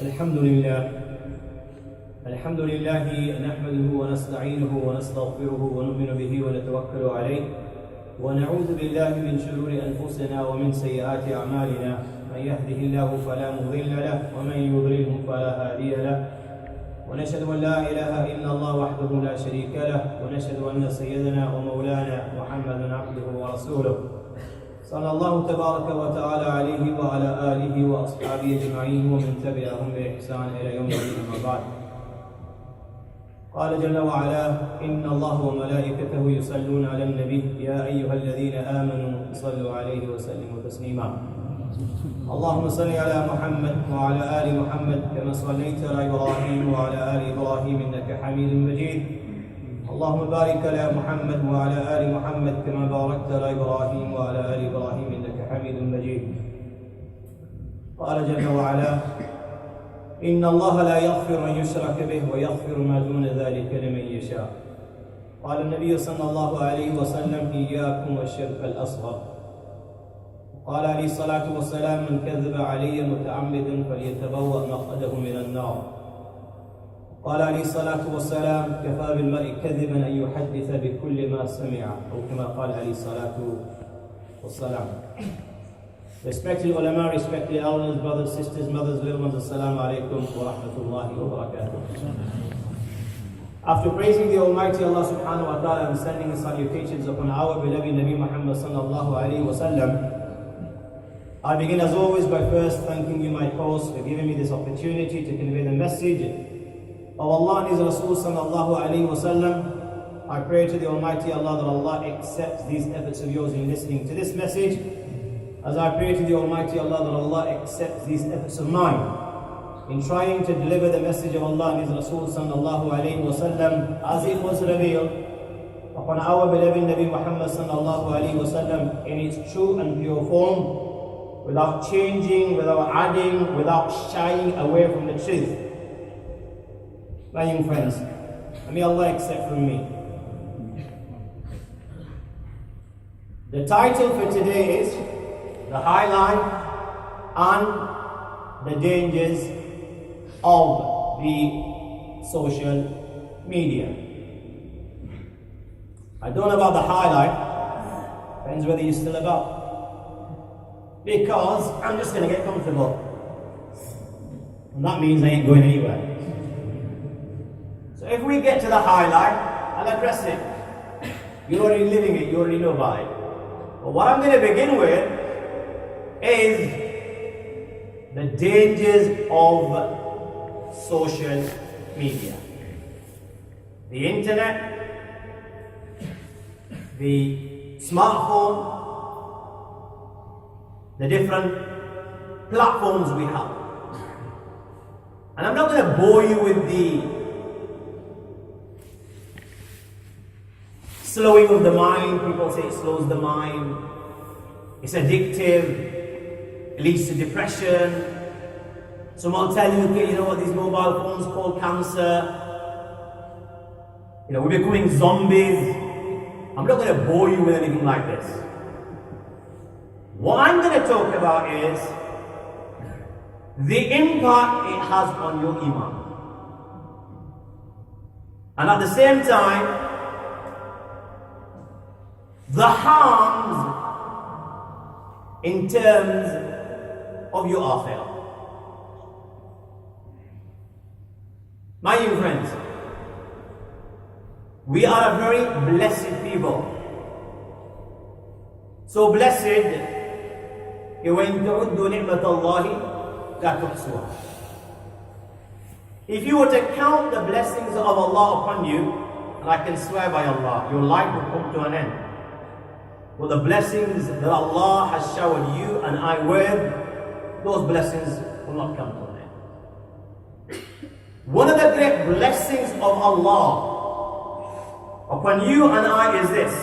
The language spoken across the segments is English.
الحمد لله نحمده ونستعينه ونستغفره ونؤمن به ونتوكل عليه ونعوذ بالله من شرور أنفسنا ومن سيئات أعمالنا من يهده الله فلا مضل له ومن يضلله فلا هادي له ونشهد أن لا إله إلا الله وحده لا شريك له ونشهد أن سيدنا ومولانا محمدا عبده ورسوله صلى الله تبارك وتعالى عليه وعلى آله وأصحابه أجمعين ومن تبعهم بإحسان إلى يوم الدين. أما بعد، قال جل وعلا: إن الله وملائكته يصلون على النبي يا أيها الذين آمنوا صلوا عليه وسلموا تسليما. اللهم صل على محمد وعلى آل محمد كما صليت على إبراهيم وعلى آل إبراهيم إنك حميد مجيد. اللهم بارك على محمد وعلى آل محمد كما باركت على إبراهيم وعلى آل إبراهيم إنك حميد مجيد. قال جل وعلا: إن الله لا يغفر أن يشرك به ويغفر ما دون ذلك لمن يشاء. قال النبي صلى الله عليه وسلم: إياكم والشرك الأصغر. قال عليه الصلاة والسلام: من كذب علي متعمدا فليتبوأ مقعده من النار. قال عليه الصلاة والسلام: كفى بالمرء كذبا أن يحدث بكل ما سمع، أو كما قال عليه الصلاة والسلام. Respected ulama, respected elders, brothers, sisters, mothers, little ones, assalamu alaikum wa rahmatullahi wa barakatuh. After praising the Almighty Allah subhanahu wa ta'ala and sending his salutations upon our beloved Nabi Muhammad sallallahu alayhi wa sallam, I begin as always by first thanking you, my host, for giving me this opportunity to convey the message of Allah and His Rasul sallallahu alayhi wa sallam. I pray to the Almighty Allah that Allah accepts these efforts of yours in listening to this message, as I pray to the Almighty Allah that Allah accepts these efforts of mine in trying to deliver the message of Allah and His Rasul sallallahu alayhi wa sallam as it was revealed upon our beloved Nabi Muhammad sallallahu alayhi wa sallam in its true and pure form, without changing, without adding, without shying away from the truth. My young friends, may Allah accept from me. The title for today is the highlight and the dangers of the social media. I don't know about the highlight, depends whether you're still about. Because I'm just going to get comfortable. And that means I ain't going anywhere. So if we get to the highlight, I'll address it. You're already living it, you already know about it. But what I'm going to begin with is the dangers of social media. The internet, the smartphone, the different platforms we have. And I'm not going to bore you with the slowing of the mind. People say it slows the mind, it's addictive, it leads to depression. Some will tell you, okay, you know what, these mobile phones cause cancer. You know, we're becoming zombies. I'm not going to bore you with anything like this. What I'm going to talk about is the impact it has on your iman. And at the same time, the harms in terms of your akhirah. My young friends, we are a very blessed people. So blessed, وَإِن تَعُدُّوا نِعْمَةَ اللَّهِ لَا تُحْصُوهَا. If you were to count the blessings of Allah upon you, and I can swear by Allah, your life will come to an end. But the blessings that Allah has showered you and I with, those blessings will not come to an end. One of the great blessings of Allah upon you and I is this: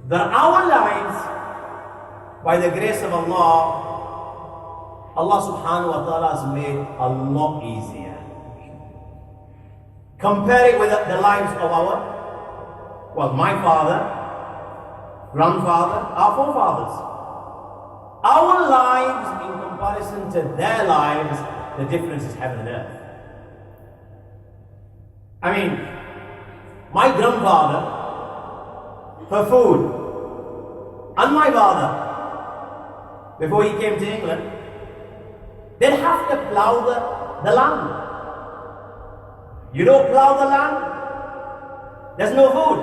that our lives, by the grace of Allah, Allah subhanahu wa ta'ala has made a lot easier. Compare it with the lives of my father, grandfather, our forefathers. Our lives in comparison to their lives, the difference is heaven and earth. I mean, my grandfather, for food, and my father, before he came to England, they'd have to plough the land. You don't plough the land, there's no food.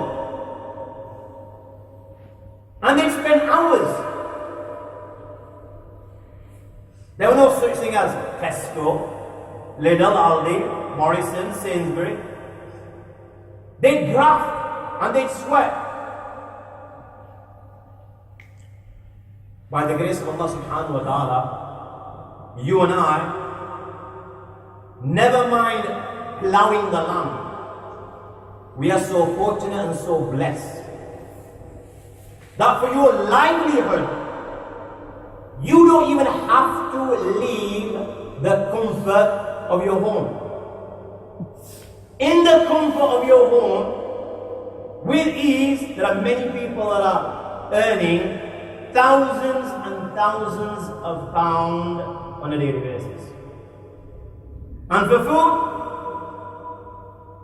And they'd spend hours. There were no such thing as Tesco, Lidl, Aldi, Morrison, Sainsbury. They'd graft and they'd sweat. By the grace of Allah subhanahu wa ta'ala, you and I, never mind ploughing the land. We are so fortunate and so blessed that for your livelihood, you don't even have to leave the comfort of your home. In the comfort of your home, with ease, there are many people that are earning thousands and thousands of pounds on a daily basis. And for food,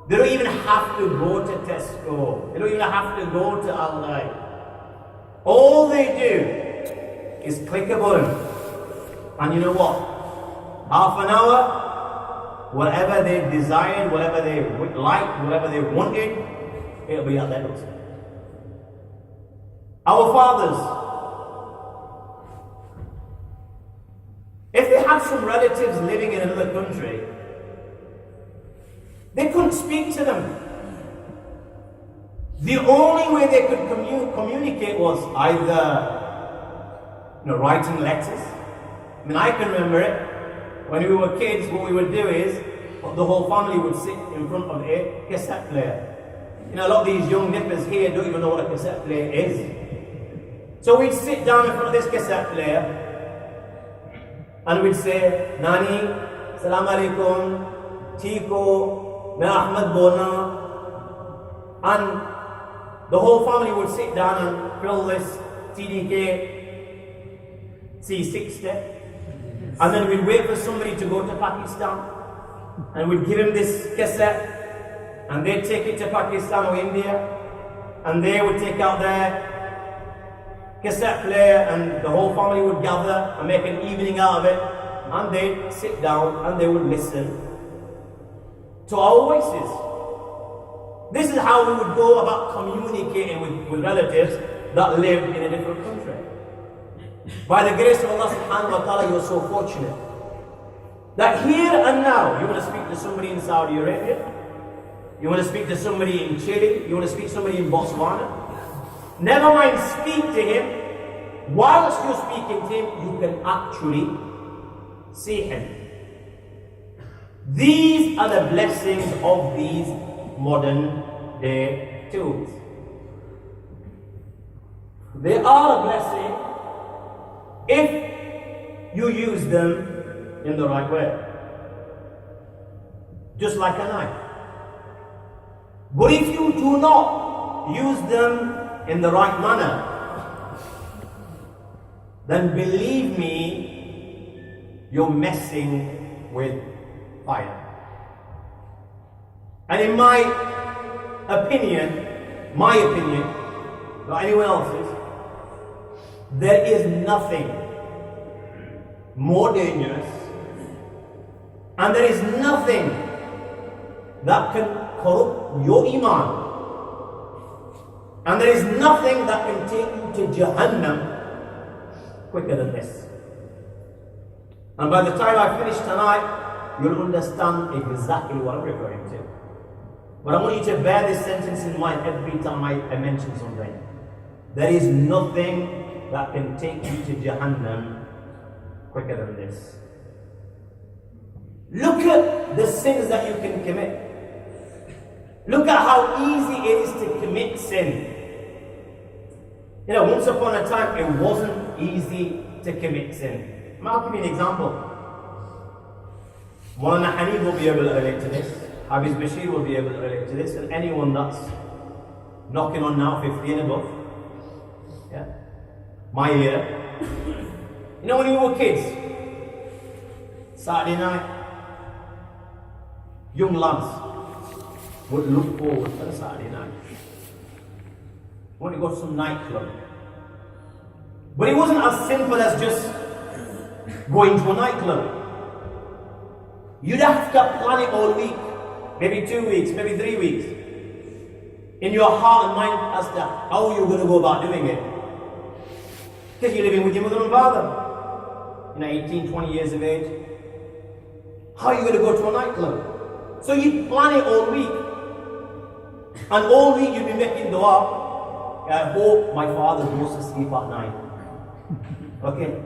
they don't even have to go to Tesco. They don't even have to go to Aldi. All they do is click a button. And you know what? Half an hour, whatever they desired, whatever they liked, whatever they wanted, it'll be at their doorstep. Our fathers, if they had some relatives living in another country, they couldn't speak to them. The only way they could communicate was either writing letters. I mean, I can remember it. When we were kids, what we would do is, the whole family would sit in front of a cassette player. A lot of these young nippers here don't even know what a cassette player is. So we'd sit down in front of this cassette player, and we'd say, Nani, Salam Alaikum, Tiko, Main Ahmad Bona, and the whole family would sit down and fill this TDK C60, and then we'd wait for somebody to go to Pakistan, and we'd give him this cassette, and they'd take it to Pakistan or India, and they would take out their cassette player, and the whole family would gather and make an evening out of it, and they'd sit down and they would listen to our voices. This is how we would go about communicating with relatives that lived in a different country. By the grace of Allah subhanahu wa ta'ala, you're so fortunate that here and now, you want to speak to somebody in Saudi Arabia, you want to speak to somebody in Chile, you want to speak to somebody in Botswana, never mind speak to him. Whilst you're speaking to him, you can actually see him. These are the blessings of these modern day tools. They are a blessing if you use them in the right way. Just like a knife. But if you do not use them in the right manner, then believe me, you're messing with fire. And in my opinion, not anyone else's, there is nothing more dangerous, and there is nothing that can corrupt your iman, and there is nothing that can take you to Jahannam quicker than this. And by the time I finish tonight, you'll understand exactly what I'm referring to. But I want you to bear this sentence in mind every time I mention something. There is nothing that can take you to Jahannam quicker than this. Look at the sins that you can commit. Look at how easy it is to commit sin. Once upon a time, it wasn't easy to commit sin. I'll give you an example. Maulana Hanif will be able to relate to this. Hafiz Bashir will be able to relate to this. And anyone that's knocking on now 50 and above. Yeah. My year. You know, when we were kids, Saturday night, young lads would look forward to the Saturday night. Want to go to some nightclub. But it wasn't as simple as just going to a nightclub. You'd have to plan it all week, maybe 2 weeks, maybe 3 weeks, in your heart and mind as to how you're going to go about doing it. Because you're living with your mother and father, 18, 20 years of age. How are you going to go to a nightclub? So you plan it all week. And all week you'll be making dua. I hope my father goes to sleep at night. Okay?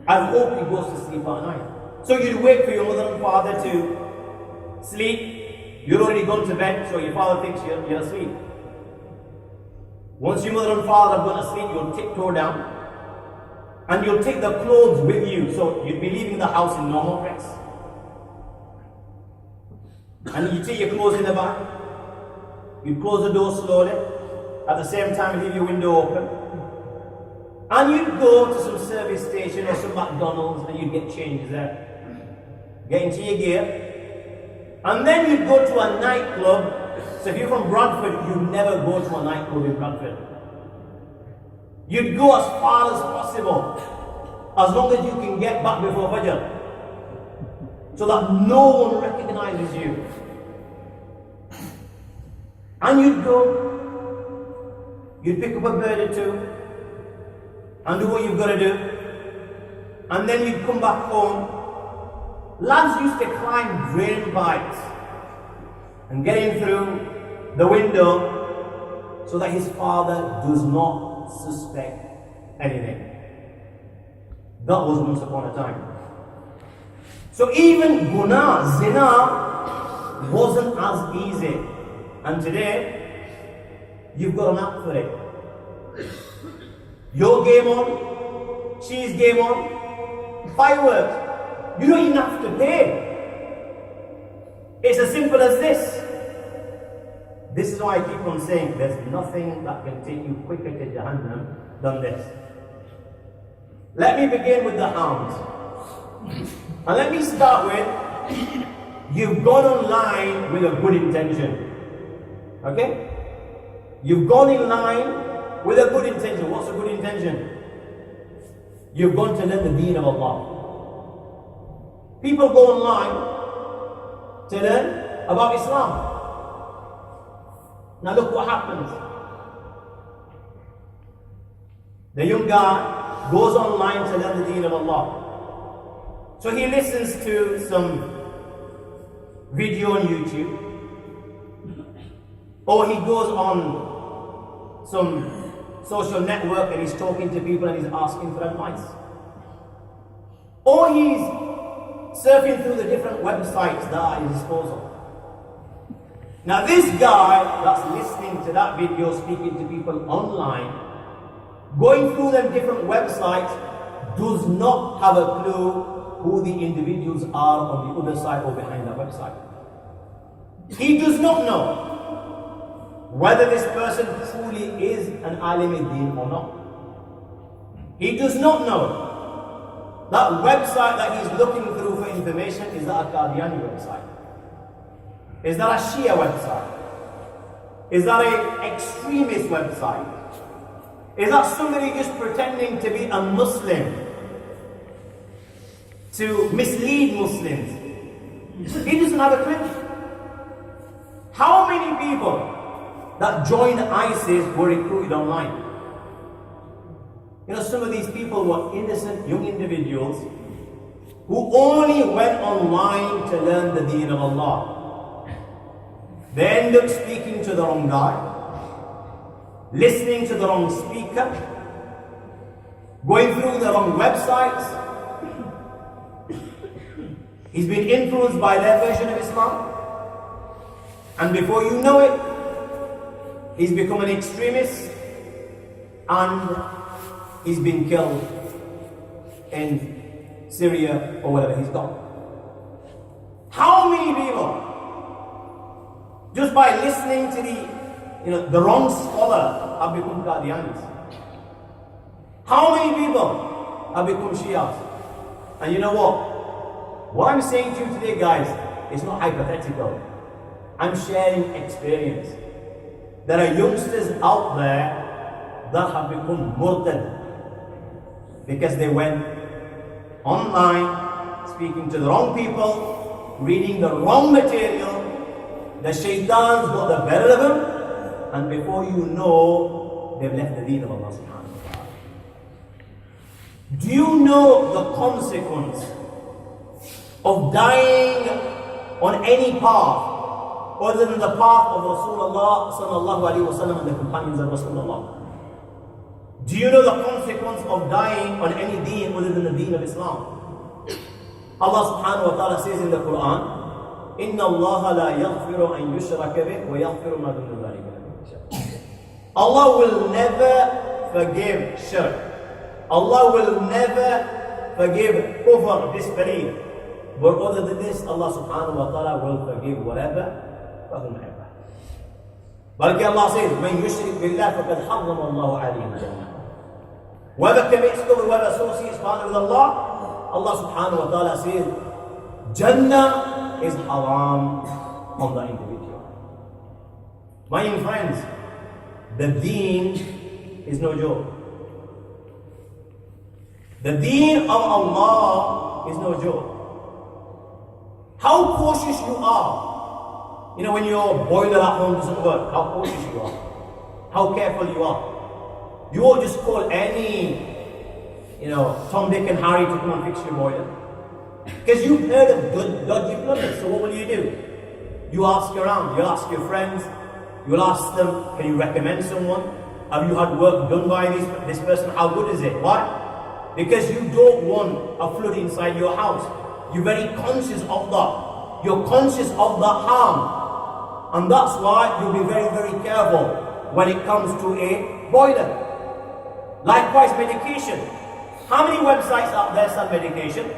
I hope he goes to sleep at night. So you'd wait for your mother and father to sleep. You're already gone to bed, so your father thinks you're asleep. Once your mother and father have gone to sleep, you'll tiptoe down. And you'll take the clothes with you, so you'd be leaving the house in normal dress. And you take your clothes in the back. You close the door slowly. At the same time, leave your window open. And you'd go to some service station or some McDonald's and you'd get changes there. Get into your gear. And then you'd go to a nightclub. So if you're from Bradford, you never go to a nightclub in Bradford. You'd go as far as possible, as long as you can get back before Fajr, so that no one recognizes you. And you'd go, you'd pick up a bird or two, and do what you've got to do, and then you'd come back home. Lads used to climb drain pipes and get in through the window so that his father does not suspect anything. That was once upon a time. So even guna, zina, wasn't as easy. And today, you've got an app for it. Your game on, she's game on, fireworks. You don't even have to pay. It's as simple as this. This is why I keep on saying there's nothing that can take you quicker to Jahannam than this. Let me begin with the harms. And let me start with, you've gone online with a good intention. Okay? You've gone in line with a good intention. What's a good intention? You've gone to learn the deen of Allah. People go online to learn about Islam. Now look what happens. The young guy goes online to learn the deen of Allah. So he listens to some video on YouTube, or he goes on some social network and he's talking to people and he's asking for advice. Or he's surfing through the different websites that are at his disposal. Now this guy that's listening to that video, speaking to people online, going through them different websites, does not have a clue who the individuals are on the other side or behind that website. He does not know whether this person truly is an alim-e-deen or not. He does not know that website that he's looking through for information, is that a Qadiani website? Is that a Shia website? Is that an extremist website? Is that somebody just pretending to be a Muslim to mislead Muslims? He doesn't have a clue. How many people that joined ISIS were recruited online? Some of these people were innocent young individuals who only went online to learn the deen of Allah. They end up speaking to the wrong guy, listening to the wrong speaker, going through the wrong websites. He's been influenced by their version of Islam. And before you know it, he's become an extremist and he's been killed in Syria or whatever he's got. How many people, just by listening to the wrong scholar, have become Qadianis? How many people have become Shias. And you know what? What I'm saying to you today, guys, is not hypothetical. I'm sharing experience. There are youngsters out there that have become murtad because they went online, speaking to the wrong people, reading the wrong material. The shaitans got the better of them, and before you know, they've left the deen of Allah subhanahu wa ta'ala. Do you know the consequence of dying on any path other than the path of Rasulullah sallallahu alaihi wasallam and the companions of Rasulullah? Do you know the consequence of dying on any deen other than the deen of Islam? Allah subhanahu wa ta'ala says in the Quran, إِنَّ اللَّهَ لَا يَغْفِرُ أَن يُشْرَكَ بِهِ وَيَغْفِرُ مَا دُونَ ذَلِكَ لِمَن يَشَاءُ. Allah will never forgive shirk. Allah will never forgive kufr, disbelief. But other than this, Allah subhanahu wa ta'ala will forgive whatever for whomever. But Allah says, مَنْ يُشْرِكْ بِاللَّهِ فَقَدْ حَرَّمَ اللَّهُ عَلَيْهِ الْجَنَّةَ. Whoever commits kufr, whoever associates partner with Allah, Allah subhanahu wa ta'ala says, Jannah is haram on the individual. My young friends, the deen is no joke. The deen of Allah is no joke. How cautious you are. You know, when your boiler at home doesn't work, how cautious you are. How careful you are. You won't just call any, Tom, Dick and Harry to come and fix your boiler. Because you've heard of dodgy plumbers, so what will you do? You ask around, you ask your friends, you'll ask them, can you recommend someone? Have you had work done by this person? How good is it? Why? Because you don't want a flood inside your house. You're very conscious of that. You're conscious of the harm. And that's why you'll be very, very careful when it comes to a boiler. Likewise, medication. How many websites out there sell medication?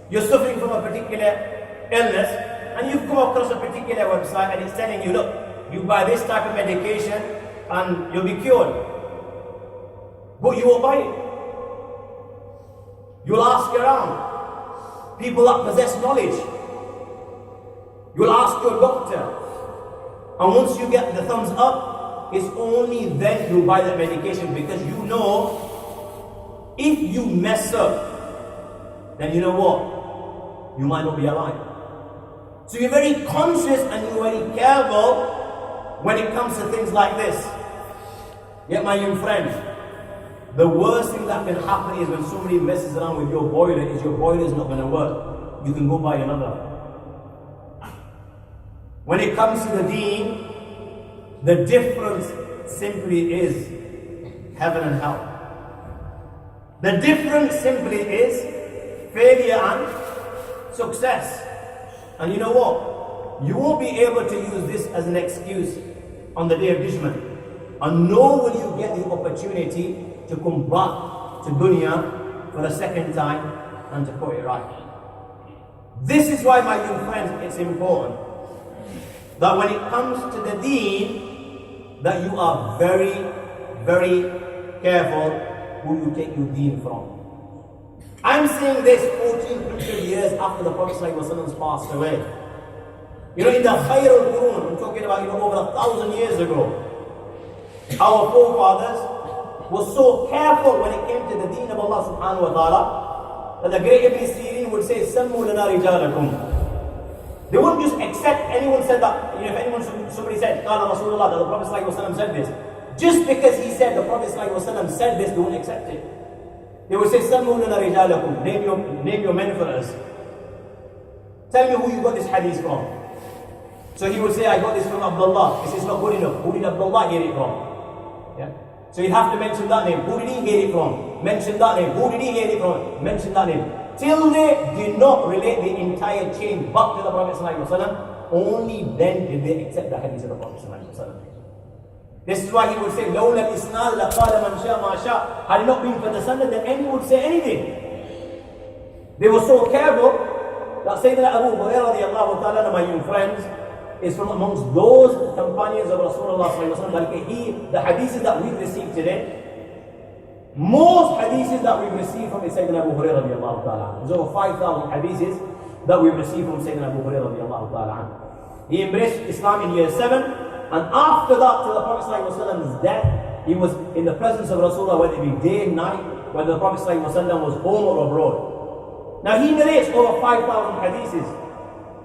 You're suffering from a particular illness and you've come across a particular website and it's telling you, look, you buy this type of medication and you'll be cured. But you won't buy it. You'll ask around. People that possess knowledge. You'll ask your doctor. And once you get the thumbs up, it's only then you'll buy the medication, because you know if you mess up, then you know what? You might not be alive. So you're very conscious and you're very careful when it comes to things like this. Yet my young friends, the worst thing that can happen is when somebody messes around with your boiler, is your boiler is not going to work. You can go buy another. When it comes to the deen, the difference simply is heaven and hell. The difference simply is failure and success. And you know what? You won't be able to use this as an excuse on the day of judgment. And nor will you get the opportunity to come back to dunya for a second time and to put it right. This is why, my young friends, it's important that when it comes to the deen, that you are very, very careful who you take your deen from. I'm saying this 1400 years after the Prophet ﷺ passed away. You know, in the Khairul Qurun, I'm talking about, over 1,000 years ago, our forefathers were so careful when it came to the deen of Allah subhanahu wa ta'ala, that the great Ibn Sirin would say, Sammu lana rijalakum. They wouldn't just accept anyone said that, if somebody said, Qala Rasulullah, that the Prophet ﷺ said this. Just because he said the Prophet ﷺ said this, they wouldn't accept it. They would say, Sammu lana rijalakum. Name your men for us. Tell me who you got this hadith from. So he would say, I got this from Abdullah. This is not good enough. Who did Abdullah get it from? Yeah. So you have to mention that name. Who did he get it from? Mention that name. Who did he get it from? Mention that name. Till they did not relate the entire chain back to the Prophet ﷺ, only then did they accept the hadith of the Prophet ﷺ. This is why he would say, لَوْلَا الْإِسْنَادِ لَقَالَ مَنْ شَاءَ مَا شَاءَ. Had it not been for the sanad, then anyone would say anything. They were so careful that Sayyidina Abu Hurairah radiallahu ta'ala, my young friends, is from amongst those companions of Rasulullah sallallahu alaihi wasallam. The hadiths that we've received today, Most hadiths that we've received from Sayyidina Abu Hurairah radiallahu ta'ala. There's over 5,000 hadiths that we've received from Sayyidina Abu Hurairah radiallahu ta'ala. He embraced Islam in year 7, and after that, till the Prophet ﷺ's death, he was in the presence of Rasulullah, whether it be day and night, whether the Prophet ﷺ was home or abroad. Now he narrates over 5,000 hadiths.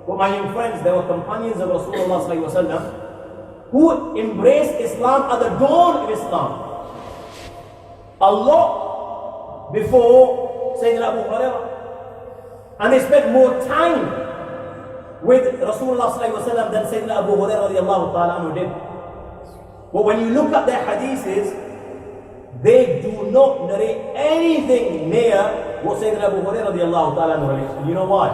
But my young friends, there were companions of Rasulullah ﷺ who embraced Islam at the dawn of Islam. A lot before Sayyidina Abu Hurairah. And they spent more time with Rasulullah ﷺ than Sayyidina Abu Hurairah radiallahu ta'ala anhu did. But when you look at their hadiths, they do not narrate anything near what Sayyidina Abu Hurairah radiallahu ta'ala anhu narrates. And you know why?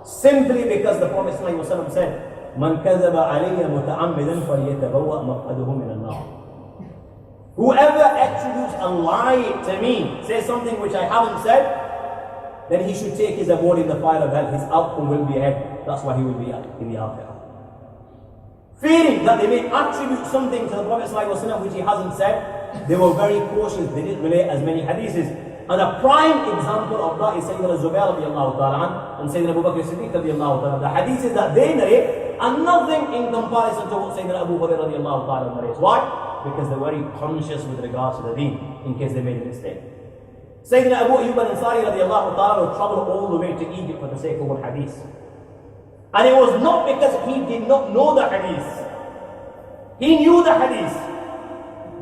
Simply because the Prophet ﷺ said, "Man kadhaba alayya muta'ammidan falyatabawwa maq'adahu min an-nar." Whoever attributes a lie to me, says something which I haven't said, then he should take his abode in the fire of hell. His outcome will be hell. That's why he will be in the akhirah. Fearing that they may attribute something to the Prophet ﷺ which he hasn't said, they were very cautious. They didn't relate as many hadiths. And a prime example of that is Sayyidina Zubair radiallahu ta'ala and Sayyidina Abu Bakr Siddiq radiallahu ta'ala. The hadiths that they narrate are nothing in comparison to what Sayyidina Abu Hurairah radiallahu ta'ala narrates. Why? Because they're very conscious with regards to the deen, in case they made a mistake. Sayyidina Abu Ayyub al-Ansari radiallahu ta'ala traveled all the way to Egypt for the sake of one hadith. And it was not because he did not know the hadith. He knew the hadith.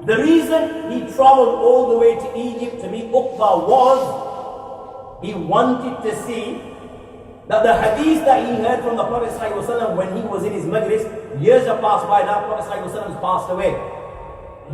The reason he traveled all the way to Egypt to meet Uqba was he wanted to see that the hadith that he heard from the Prophet ﷺ when he was in his majlis, years have passed by now, Prophet ﷺ has passed away.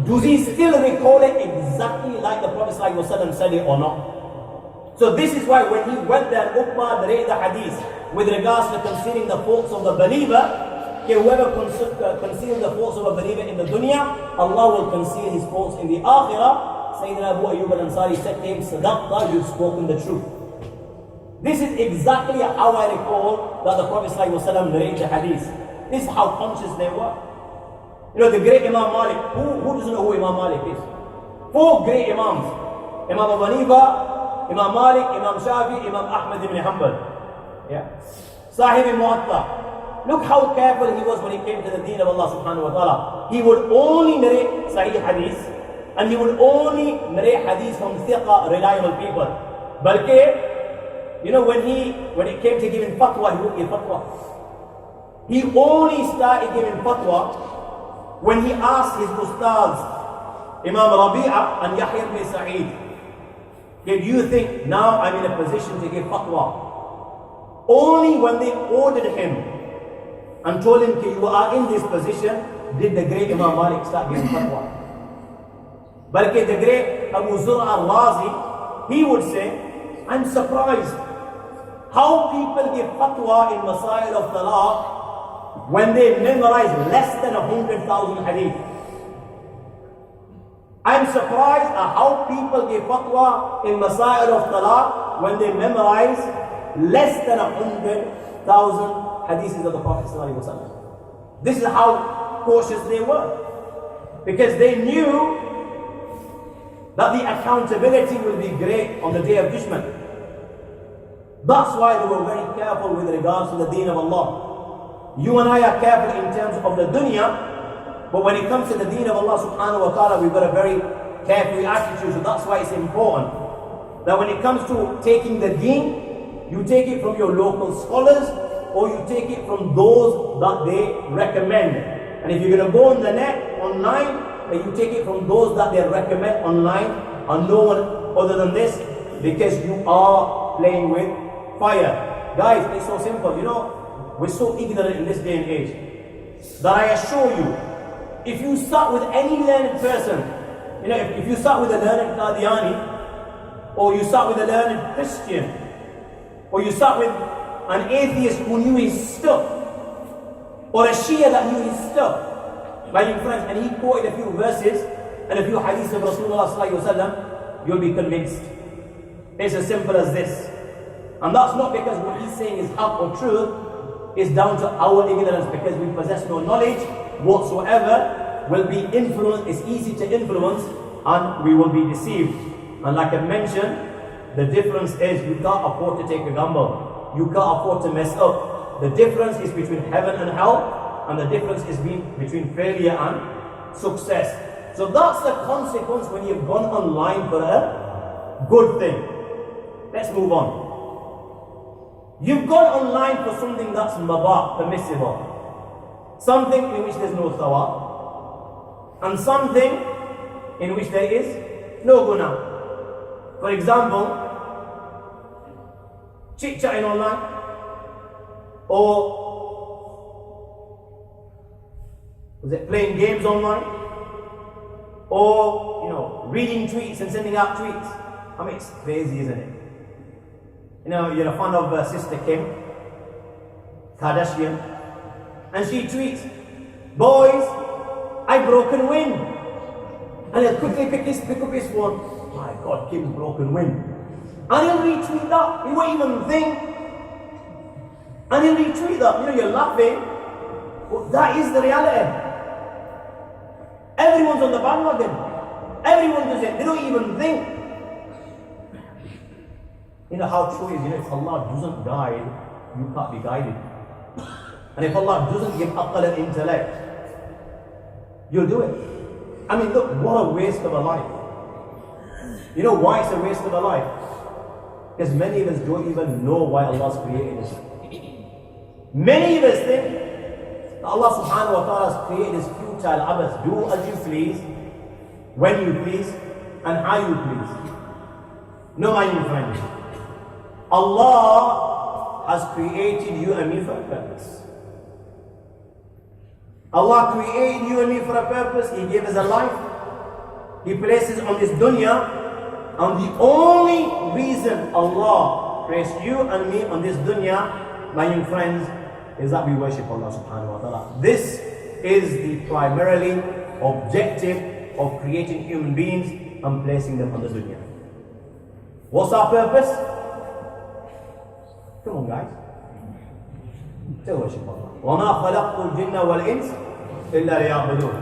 Does he still recall it exactly like the Prophet ﷺ said it or not? So this is why when he went there, Uqba narrated the hadith with regards to concealing the faults of the believer. Whoever conceals the faults of a believer in the dunya, Allah will conceal his faults in the akhirah. Sayyidina Abu Ayyub al-Ansari said to him, "Sadaqta, you've spoken the truth." This is exactly how I recall that the Prophet ﷺ narrated the hadith. This is how conscious they were. You know, the great Imam Malik, who doesn't know who Imam Malik is? 4 great Imams. Imam Abu Hanifa, Imam Malik, Imam Shafi, Imam Ahmad ibn Hanbal. Yeah. Sahib Muwatta. Look how careful he was when he came to the deen of Allah subhanahu wa ta'ala. He would only narrate Sahih hadith, and he would only narrate hadith from thiqa, reliable people. Balki, you know, when it came to giving fatwa, he would give fatwa. He only started giving fatwa when he asked his ustads, Imam Rabi'a and Yahya ibn Sa'id, "Do you think now I'm in a position to give fatwa?" Only when they ordered him and told him, "You are in this position," did the great Imam Malik start giving fatwa. Balki the great Abu Zur'a al-Razi, he would say, "I'm surprised how people give fatwa in Masail of Talaq when they memorize less than 100,000 hadith. I'm surprised at how people give fatwa in Masail of Talaq when they memorize less than 100,000 hadiths of the Prophet ﷺ. This is how cautious they were. Because they knew that the accountability will be great on the day of judgment. That's why they were very careful with regards to the deen of Allah. You and I are careful in terms of the dunya, but when it comes to the deen of Allah subhanahu wa ta'ala, we've got a very careful attitude. So that's why it's important that when it comes to taking the deen, you take it from your local scholars, or you take it from those that they recommend. And if you're going to go on the net, online, then you take it from those that they recommend online, and no one other than this, because you are playing with fire. Guys, it's so simple. You know, we're so ignorant in this day and age that I assure you, if you start with any learned person, you know, if you start with a learned Qadiani, or you start with a learned Christian, or you start with an atheist who knew his stuff, or a Shia that knew his stuff, my friends, and he quoted a few verses and a few hadiths of Rasulullah sallallahu alaihi wasallam, you'll be convinced. It's as simple as this. And that's not because what he's saying is haq or truth, it's down to our ignorance, because we possess no knowledge whatsoever, will be influenced, it's easy to influence and we will be deceived. And like I mentioned, the difference is you can't afford to take a gamble. You can't afford to mess up. The difference is between heaven and hell, and the difference is between failure and success. So that's the consequence when you've gone online for a good thing. Let's move on. You've gone online for something that's mabah, permissible. Something in which there's no thawab. And something in which there is no guna. For example, chit-chatting online, or was it playing games online, or reading tweets and sending out tweets. I mean, it's crazy, isn't it? You're a fan of Sister Kim Kardashian, and she tweets, "Boys, I broken wind," and he'll quickly pick up his phone. My God, Kim's broken wind, and he'll retweet that. He won't even think, and he'll retweet that. You're laughing, but that is the reality. Everyone's on the bandwagon. Everyone does it. They don't even think. How true it is. If Allah doesn't guide, you can't be guided. And if Allah doesn't give aql and intellect, you'll do it. I mean, look, what a waste of a life. You know why it's a waste of a life? Because many of us don't even know why Allah's created us. Many of us think that Allah subhanahu wa ta'ala has created this futile abath. Do as you please, when you please, and how you please. No, my new friend. Allah has created you and me for a purpose. Allah created you and me for a purpose. He gave us a life. He places on this dunya. And the only reason Allah placed you and me on this dunya, my young friends, is that we worship Allah subhanahu wa ta'ala. This is the primarily objective of creating human beings and placing them on the dunya. What's our purpose? Come on, guys. To worship Allah. وَمَا خَلَقْتُ الْجِنَّ وَالْإِنسِ إِلَّا لِيَعْبُدُونَ.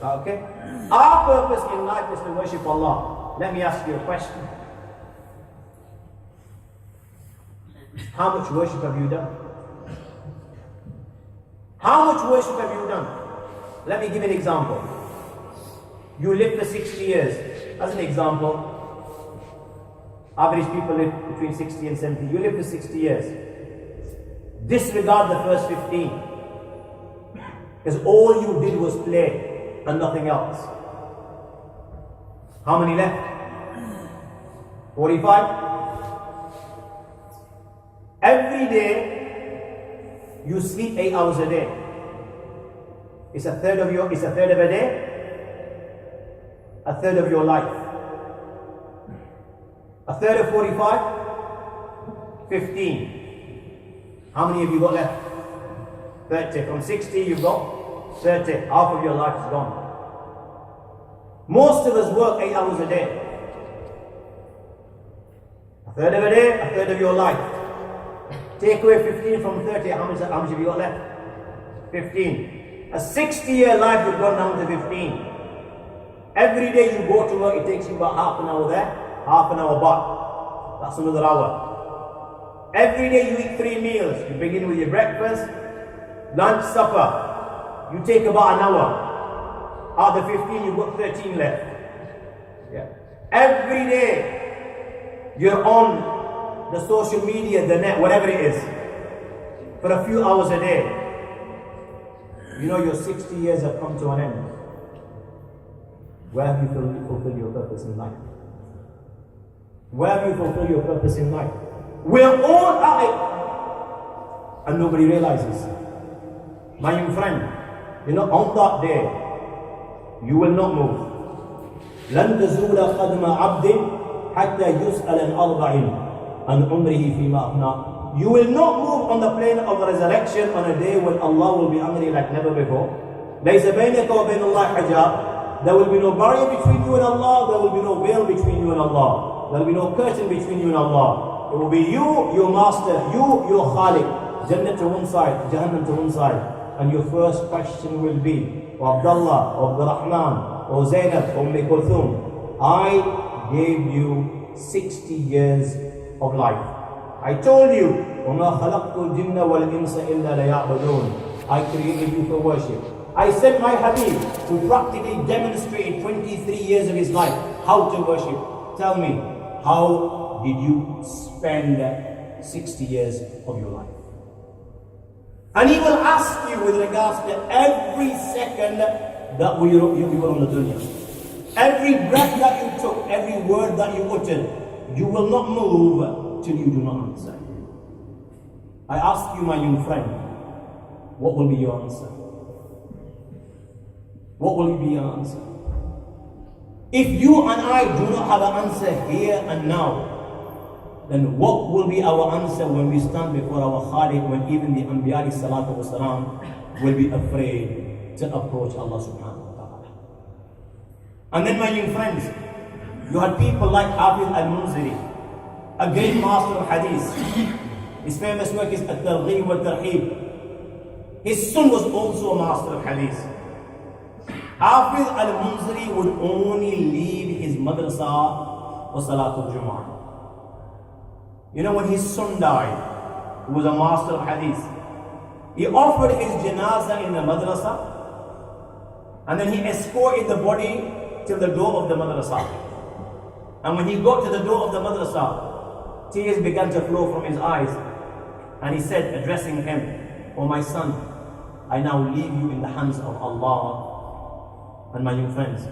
Okay? Our purpose in life is to worship Allah. Let me ask you a question. How much worship have you done? How much worship have you done? Let me give you an example. You live for 60 years. As an example, average people live between 60 and 70. You live for 60 years. Disregard the first 15. Because all you did was play and nothing else. How many left? 45? Every day you sleep 8 hours a day. It's a third of a day, a third of your life. A third of 45, 15. How many have you got left? 30. From 60 you've got 30. Half of your life is gone. Most of us work 8 hours a day. A third of a day, a third of your life. Take away 15 from 30, how much have you got left? 15. A 60-year life you've gone down to 15. Every day you go to work, it takes you about half an hour there, half an hour back. That's another hour. Every day you eat 3 meals. You begin with your breakfast, lunch, supper. You take about an hour. Out of the 15, you've got 13 left. Yeah. Every day you're on the social media, the net, whatever it is, for a few hours a day. You know your 60 years have come to an end. Where have you fulfilled your purpose in life? Where have you fulfilled your purpose in life? We're all at it, and nobody realizes. My young friend, on that day, you will not move. لن تزول قدم عبد حتى يسأل عن أربع عن عمره فيما أفنى. You will not move on the plane of resurrection on a day when Allah will be angry like never before. ليس بينك وبين الله حجاب. There will be no barrier between you and Allah. There will be no veil between you and Allah. There will be no curtain between you and Allah. It will be you, your master, you, your Khaliq. Jannah to one side, Jahannam to one side. And your first question will be, O Abdullah, O Abdurrahman, or Zainab, or Kulthum, I gave you 60 years of life. I told you, وَمَا خَلَقْتُ الْجِنَّ وَالْإِنسَ إِلَّا لَيَعْبُدُونَ. I created you for worship. I sent my Habib, who practically demonstrated 23 years of his life how to worship. Tell me, how did you spend 60 years of your life? And he will ask you with regards to every second that you were on the dunya. Every breath that you took, every word that you uttered, you will not move till you do not answer. I ask you, my young friend, what will be your answer? What will be your answer? If you and I do not have an answer here and now, then what will be our answer when we stand before our Khaliq, when even the Anbiya salatu wasalam will be afraid to approach Allah subhanahu wa ta'ala? And then, my young friends, you had people like Hafiz al-Munziri, a great master of hadith. His famous work is At-Targhib wa Tarhib. His son was also a master of hadith. Hafiz al-Munziri would only leave his madrasa for Salatul Jumu'ah. You know, when his son died, who was a master of hadith, he offered his janazah in the madrasa, and then he escorted the body to the door of the madrasa. And when he got to the door of the madrasa, tears began to flow from his eyes. And he said, addressing him, "Oh my son, I now leave you in the hands of Allah." And my young friends,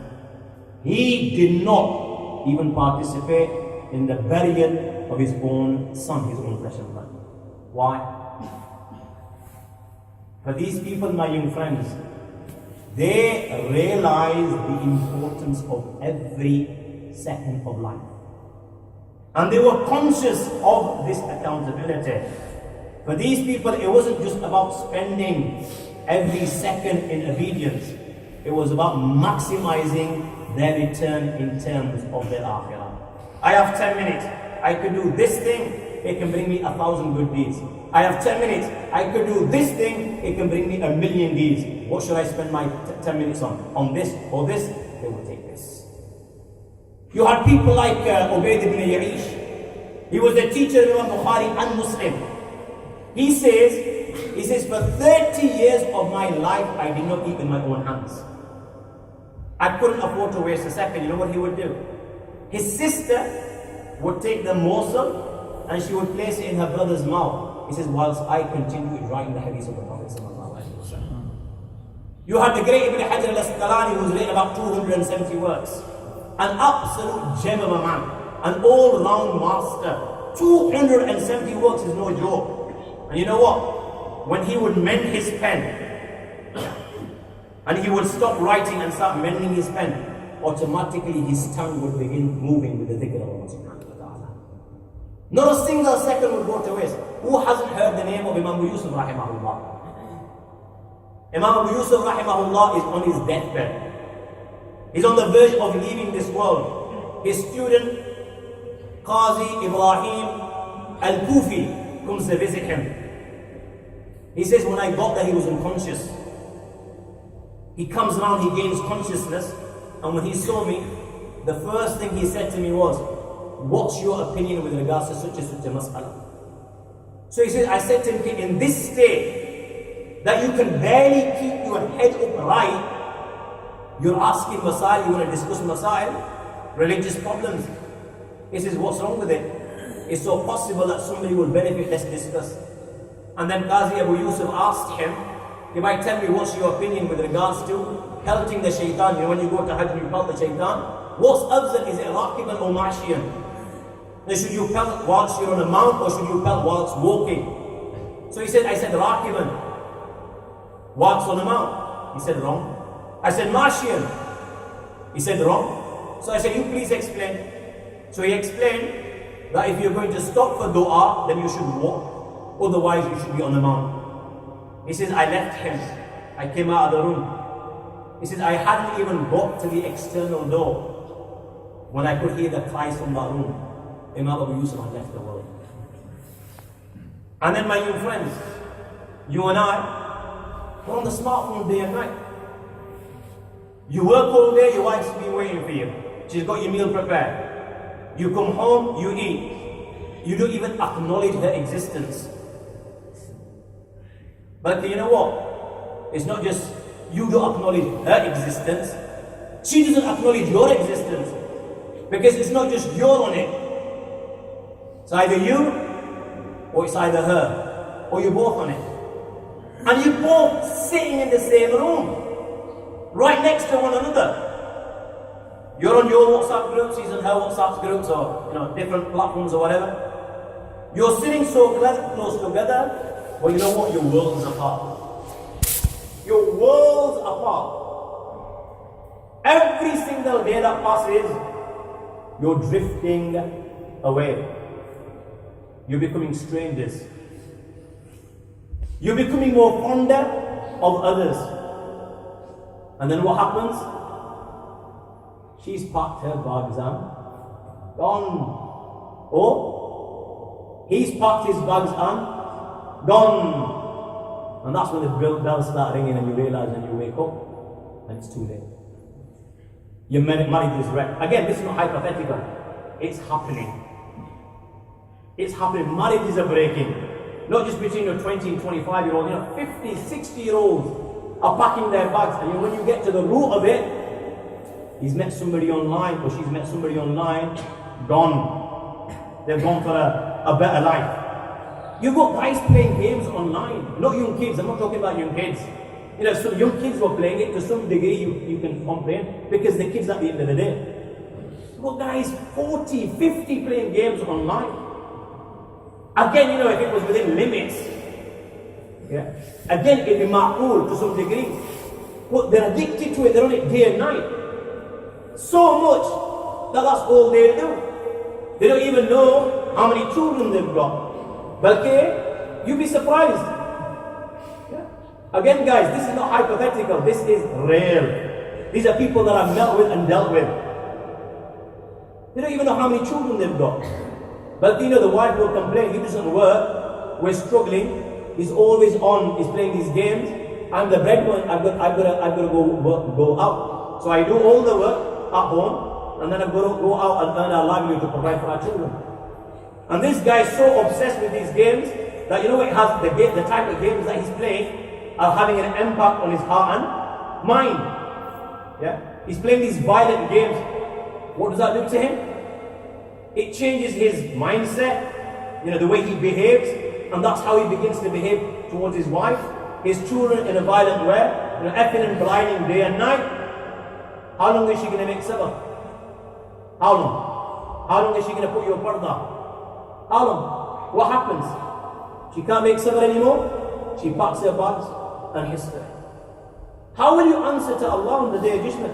he did not even participate in the burial of his own son, his own flesh and blood. Why? For these people, my young friends, they realize the importance of every second of life. And they were conscious of this accountability. For these people, it wasn't just about spending every second in obedience. It was about maximizing their return in terms of their akhirah. I have 10 minutes. I could do this thing, it can bring me 1,000 good deeds. I have 10 minutes. I could do this thing, it can bring me 1,000,000 deeds. What should I spend my 10 minutes on? On this or this? They will take this. You had people like Ubayd ibn Ya'ish. He was the teacher of Imam Bukhari and Muslim. He says, for 30 years of my life, I did not eat in my own hands. I couldn't afford to waste a second. You know what he would do? His sister would take the morsel and she would place it in her brother's mouth. He says, whilst I continued writing the hadith of the Prophet sallallahu alaihi wasallam. You had the great Ibn Hajar al-Asqalani, who's written about 270 works. An absolute gem of a man. An all-round master. 270 works is no joke. And you know what? When he would mend his pen, and he would stop writing and start mending his pen, automatically his tongue would begin moving with the dhikr of Allah subhanahu wa ta'ala. Not a single second would go to waste. Who hasn't heard the name of Imam Abu Yusuf rahimahullah? Imam Abu Yusuf rahimahullah is on his deathbed. He's on the verge of leaving this world. His student, Qazi Ibrahim al-Kufi, comes to visit him. He says, when I got there, he was unconscious. He comes around, he gains consciousness, and when he saw me, the first thing he said to me was, what's your opinion with regards to such a mas'ala? So he says, I said to him, in this state, that you can barely keep your head upright, you're asking masail, you want to discuss masail, religious problems. He says, what's wrong with it? It's so possible that somebody will benefit, let's discuss. And then Qazi Abu Yusuf asked him, if I tell me what's your opinion with regards to pelting the shaitan, you know when you go to Hajj you pelt the shaitan, what's afzal, is it raqiban or mashiyan? Now should you pelt whilst you're on a mount or should you pelt whilst walking? So he said, I said raqiban, whilst on a mount. He said wrong. I said mashiyan. He said wrong. So I said, you please explain. So he explained that if you're going to stop for dua, then you should walk. Otherwise you should be on the mount. He says, I left him. I came out of the room. He says, I hadn't even got to the external door when I could hear the cries from that room. Imam Abu Yusuf had left the world. And then my new friends, you and I, we're on the smartphone day and night. You work all day, your wife's been waiting for you. She's got your meal prepared. You come home, you eat. You don't even acknowledge her existence. But you know what? It's not just you don't acknowledge her existence. She doesn't acknowledge your existence. Because it's not just you're on it. It's either you, or it's either her, or you're both on it. And you're both sitting in the same room, right next to one another. You're on your WhatsApp groups, she's on her WhatsApp groups, or different platforms or whatever. You're sitting so close together, but you know what? Your worlds apart. Your worlds apart. Every single day that passes, you're drifting away. You're becoming strangers. You're becoming more fonder of others. And then what happens? She's packed her bags and gone. Or he's packed his bags and gone. And that's when the bells start ringing and you realize and you wake up and it's too late. Your marriage is wrecked. Again, this is not hypothetical. It's happening. It's happening. Marriages are breaking. Not just between your 20 and 25-year-old, 50, 60-year-olds are packing their bags. And when you get to the root of it, he's met somebody online or she's met somebody online, gone. They've gone for a better life. You've got guys playing games online. Not young kids. I'm not talking about young kids. Some young kids were playing it to some degree you can complain because the kids at the end of the day. Well, guys, 40, 50 playing games online. Again, if it was within limits, again, it'd be ma'qul to some degree. But they're addicted to it, they're on it day and night. So much that that's all they do. They don't even know how many children they've got. But you'd be surprised. Again, guys, this is not hypothetical, this is real. These are people that I've met with and dealt with. They don't even know how many children they've got. But the wife will complain, he doesn't work, we're struggling, he's always on, he's playing these games, I'm the breadwinner, I've got to go out. So I do all the work at home, and then I've got to go out and earn our livelihood to provide for our children. And this guy is so obsessed with these games, that it has the type of games that he's playing are having an impact on his heart and mind. He's playing these violent games. What does that do to him? It changes his mindset, the way he behaves, and that's how he begins to behave towards his wife, his children in a violent way, effing and blinding day and night. How long is she going to make sabr? How long? How long is she going to put you a parda? How long? What happens? She can't make sabr anymore, she packs her bags and history. How will you answer to Allah on the Day of Judgment?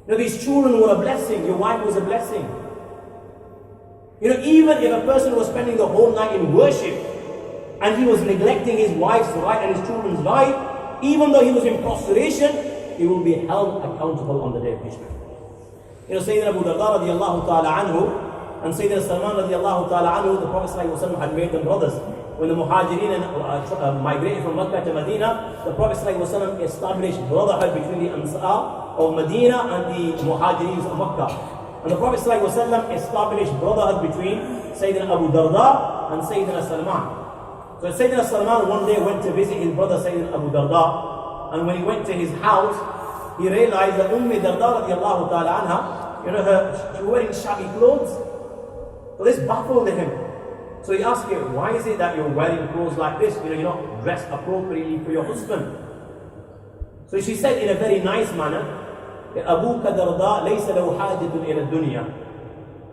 These children were a blessing, your wife was a blessing. Even if a person was spending the whole night in worship and he was neglecting his wife's right and his children's right, even though he was in prostration, he will be held accountable on the Day of Judgment. Sayyidina Abu Darda radiallahu ta'ala anhu and Sayyidina Salman radiallahu ta'ala anhu, the Prophet ﷺ had made them brothers. When the Muhajirin migrated from Mecca to Medina, the Prophet ﷺ established brotherhood between the Ansar of Medina and the Muhajirin of Mecca. And the Prophet ﷺ established brotherhood between Sayyidina Abu Darda and Sayyidina Salman. So Sayyidina Salman one day went to visit his brother Sayyidina Abu Darda, and when he went to his house, he realized that Darda radiallahu ta'ala anha, she was wearing shabby clothes. So this baffled him. So he asked her, why is it that you're wearing clothes like this? You're not dressed appropriately for your husband. So she said in a very nice manner, Abu Darda laysa lahu hajatun ila dunya.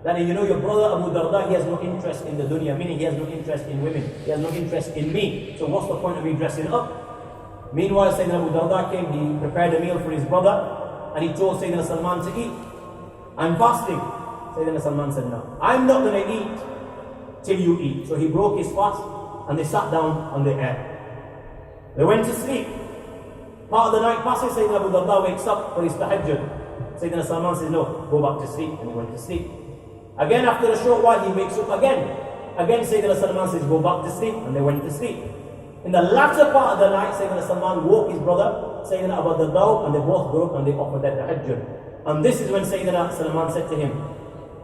That your brother Abu Darda, he has no interest in the dunya, meaning he has no interest in women, he has no interest in me. So what's the point of me dressing up? Meanwhile, Sayyidina Abu Darda came, he prepared a meal for his brother, and he told Sayyidina Salman to eat. I'm fasting. Sayyidina Salman said, no, I'm not going to eat till you eat. So he broke his fast and they sat down on the air. They went to sleep. Part of the night passes, Sayyidina Abu Darda wakes up for his tahajjud. Sayyidina Salman says, no, go back to sleep. And he went to sleep. Again, after a short while, he wakes up again. Again, Sayyidina Salman says, go back to sleep. And they went to sleep. In the latter part of the night, Sayyidina Salman woke his brother, Sayyidina Abu Darda, and they both got up and they offered that tahajjud. And this is when Sayyidina Salman said to him,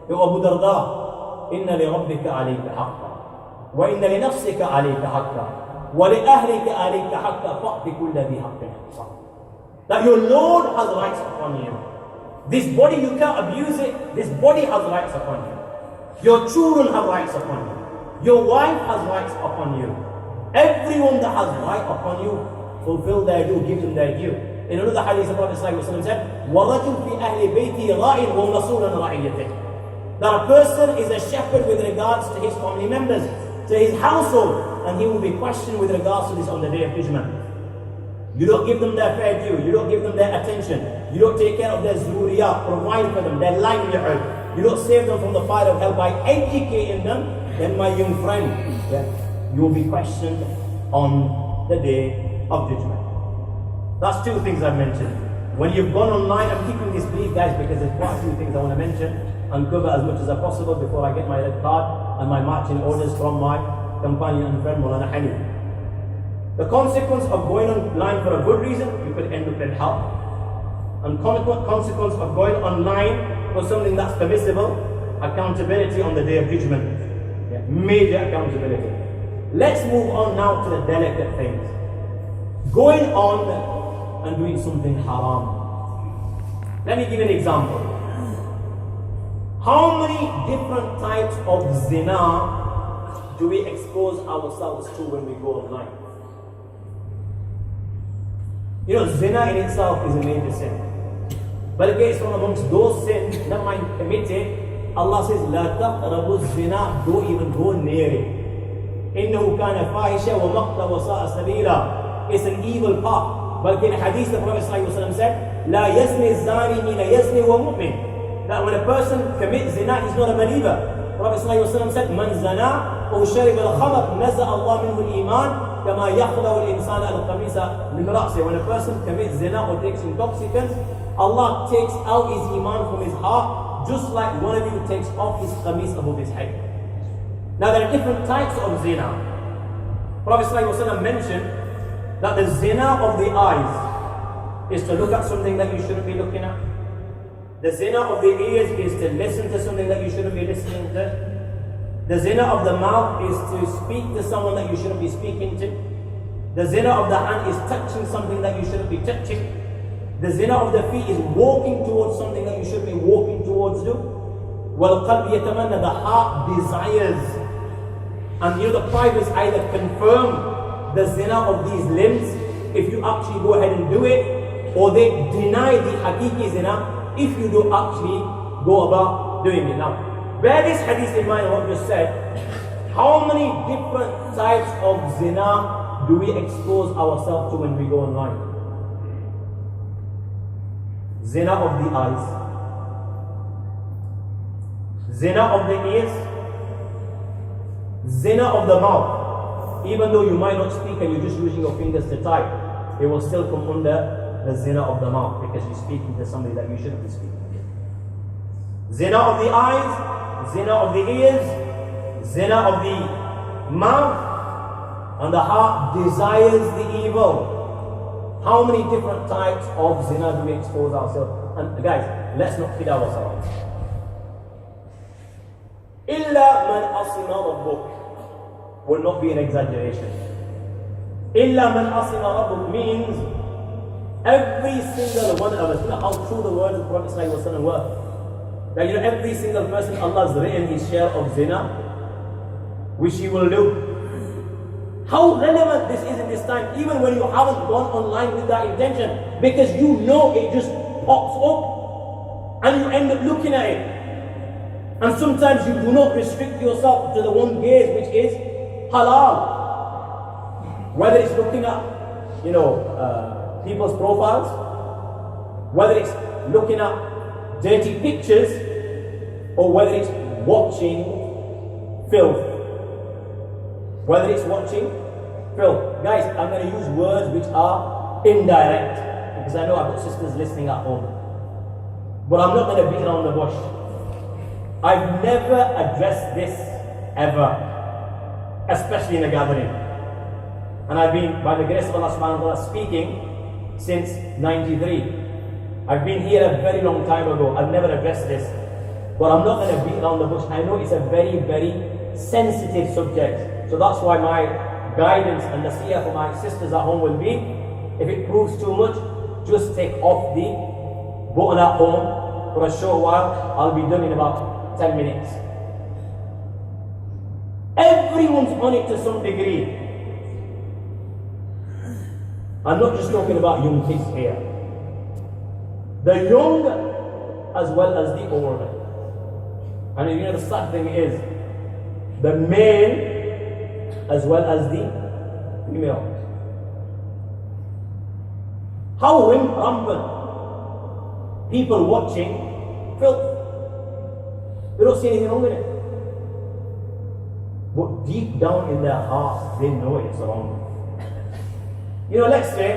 "Ya Abu Darda, inna li rabbika alayka haqqa, wa inna li nafsika alayka haqqa, wa li ahlika alayka haqqa, fa'ti kulla dhi haqqin haqqa." That your Lord has rights upon you. This body, you can't abuse it. This body has rights upon you. Your children have rights upon you. Your wife has rights upon you. Everyone that has right upon you, fulfill their due, give them their due. In another hadith, the Prophet ﷺ said, وَرَجُلْ فِي أَهْلِ بَيْتِهِ رَاعٍ وَمَسُولًا رَعِيَّتِهِ. That a person is a shepherd with regards to his family members, to his household, and he will be questioned with regards to this on the day of judgment. You don't give them their fair due, you don't give them their attention, you don't take care of their zuriyah, provide for them, their livelihood, you don't save them from the fire of hell by educating them, then my young friend, you will be questioned on the day of judgment. That's two things I've mentioned. When you've gone online, I'm keeping this brief, guys, because there's quite a few things I want to mention and cover as much as possible before I get my red card and my marching orders from my companion and friend Maulana Hanif. The consequence of going online for a good reason, you could end up in hell. And consequence of going online for something that's permissible, accountability on the day of judgment. Major accountability. Let's move on now to the delicate things. Going on and doing something haram. Let me give you an example. How many different types of zina do we expose ourselves to when we go online? You know, zina in itself is a major sin. But again, it's from amongst those sins that might commit it. Allah says, "La taqrabu zina," don't even go near it. إِنَّهُ كَانَ فَاحِشًا وَمَقْتًا وَسَاءَ سَبِيلًا. It's an evil path. But in hadith, the Prophet ﷺ said, "La yazni zani hina yazni wa mu'min." That when a person commits zina, he's not a believer. The Prophet ﷺ said, "Man zana أو شرب الخمر نزع الله منه الإيمان كما يخلع الإنسان القميص من رأسه." When a person commits zina or takes intoxicants, Allah takes out his iman from his heart, just like one of you takes off his qamis above his head. Now there are different types of zina. Prophet ﷺ mentioned that the zina of the eyes is to look at something that you shouldn't be looking at. The zina of the ears is to listen to something that you shouldn't be listening to. The zina of the mouth is to speak to someone that you shouldn't be speaking to. The zina of the hand is touching something that you shouldn't be touching. The zina of the feet is walking towards something that you shouldn't be walking towards. وَالْقَلْبِ يَتَمَنَّى, the heart desires. And you know, the prophets either confirm the zina of these limbs if you actually go ahead and do it, or they deny the hakiki zina if you do actually go about doing it. Now, bear this hadith in mind, what I just said. How many different types of zina do we expose ourselves to when we go online? Zina of the eyes, zina of the ears, zina of the mouth. Even though you might not speak and you're just using your fingers to type, it will still come under the zina of the mouth because you're speaking to somebody that you shouldn't be speaking to. Zina of the eyes, zina of the ears, zina of the mouth, and the heart desires the evil. How many different types of zina do we expose ourselves? And guys, let's not kid ourselves. إِلَّا مَنْ أَصِمَ رَبُّكَ will not be an exaggeration. إِلَّا مَنْ أَصِمَ رَبُّكَ means every single one of us. How true the words of the Prophet ﷺ were. That you know, every single person Allah has written his share of zina, which he will do. How relevant this is in this time, even when you haven't gone online with that intention, because you know it just pops up and you end up looking at it. And sometimes you do not restrict yourself to the one gaze which is halal. Whether it's looking at, people's profiles, whether it's looking at dirty pictures, or whether it's watching filth. Whether it's watching filth. Guys, I'm going to use words which are indirect, because I know I've got sisters listening at home. But I'm not going to beat around the bush. I've never addressed this ever, especially in a gathering. And I've been, by the grace of Allah subhanahu wa ta'ala, speaking since 93. I've been here a very long time ago. I've never addressed this. But I'm not going to beat around the bush. I know it's a very, very sensitive subject. So that's why my guidance and nasiyah for my sisters at home will be, if it proves too much, just take off the button at home for a short while. I'll be done in about 10 minutes. Everyone's on it to some degree. I'm not just talking about young kids here. The young as well as the old. And you know the sad thing is, the male as well as the female. How rampant people watching filth. They don't see anything wrong with it. But deep down in their hearts, they know it's wrong. You know, let's say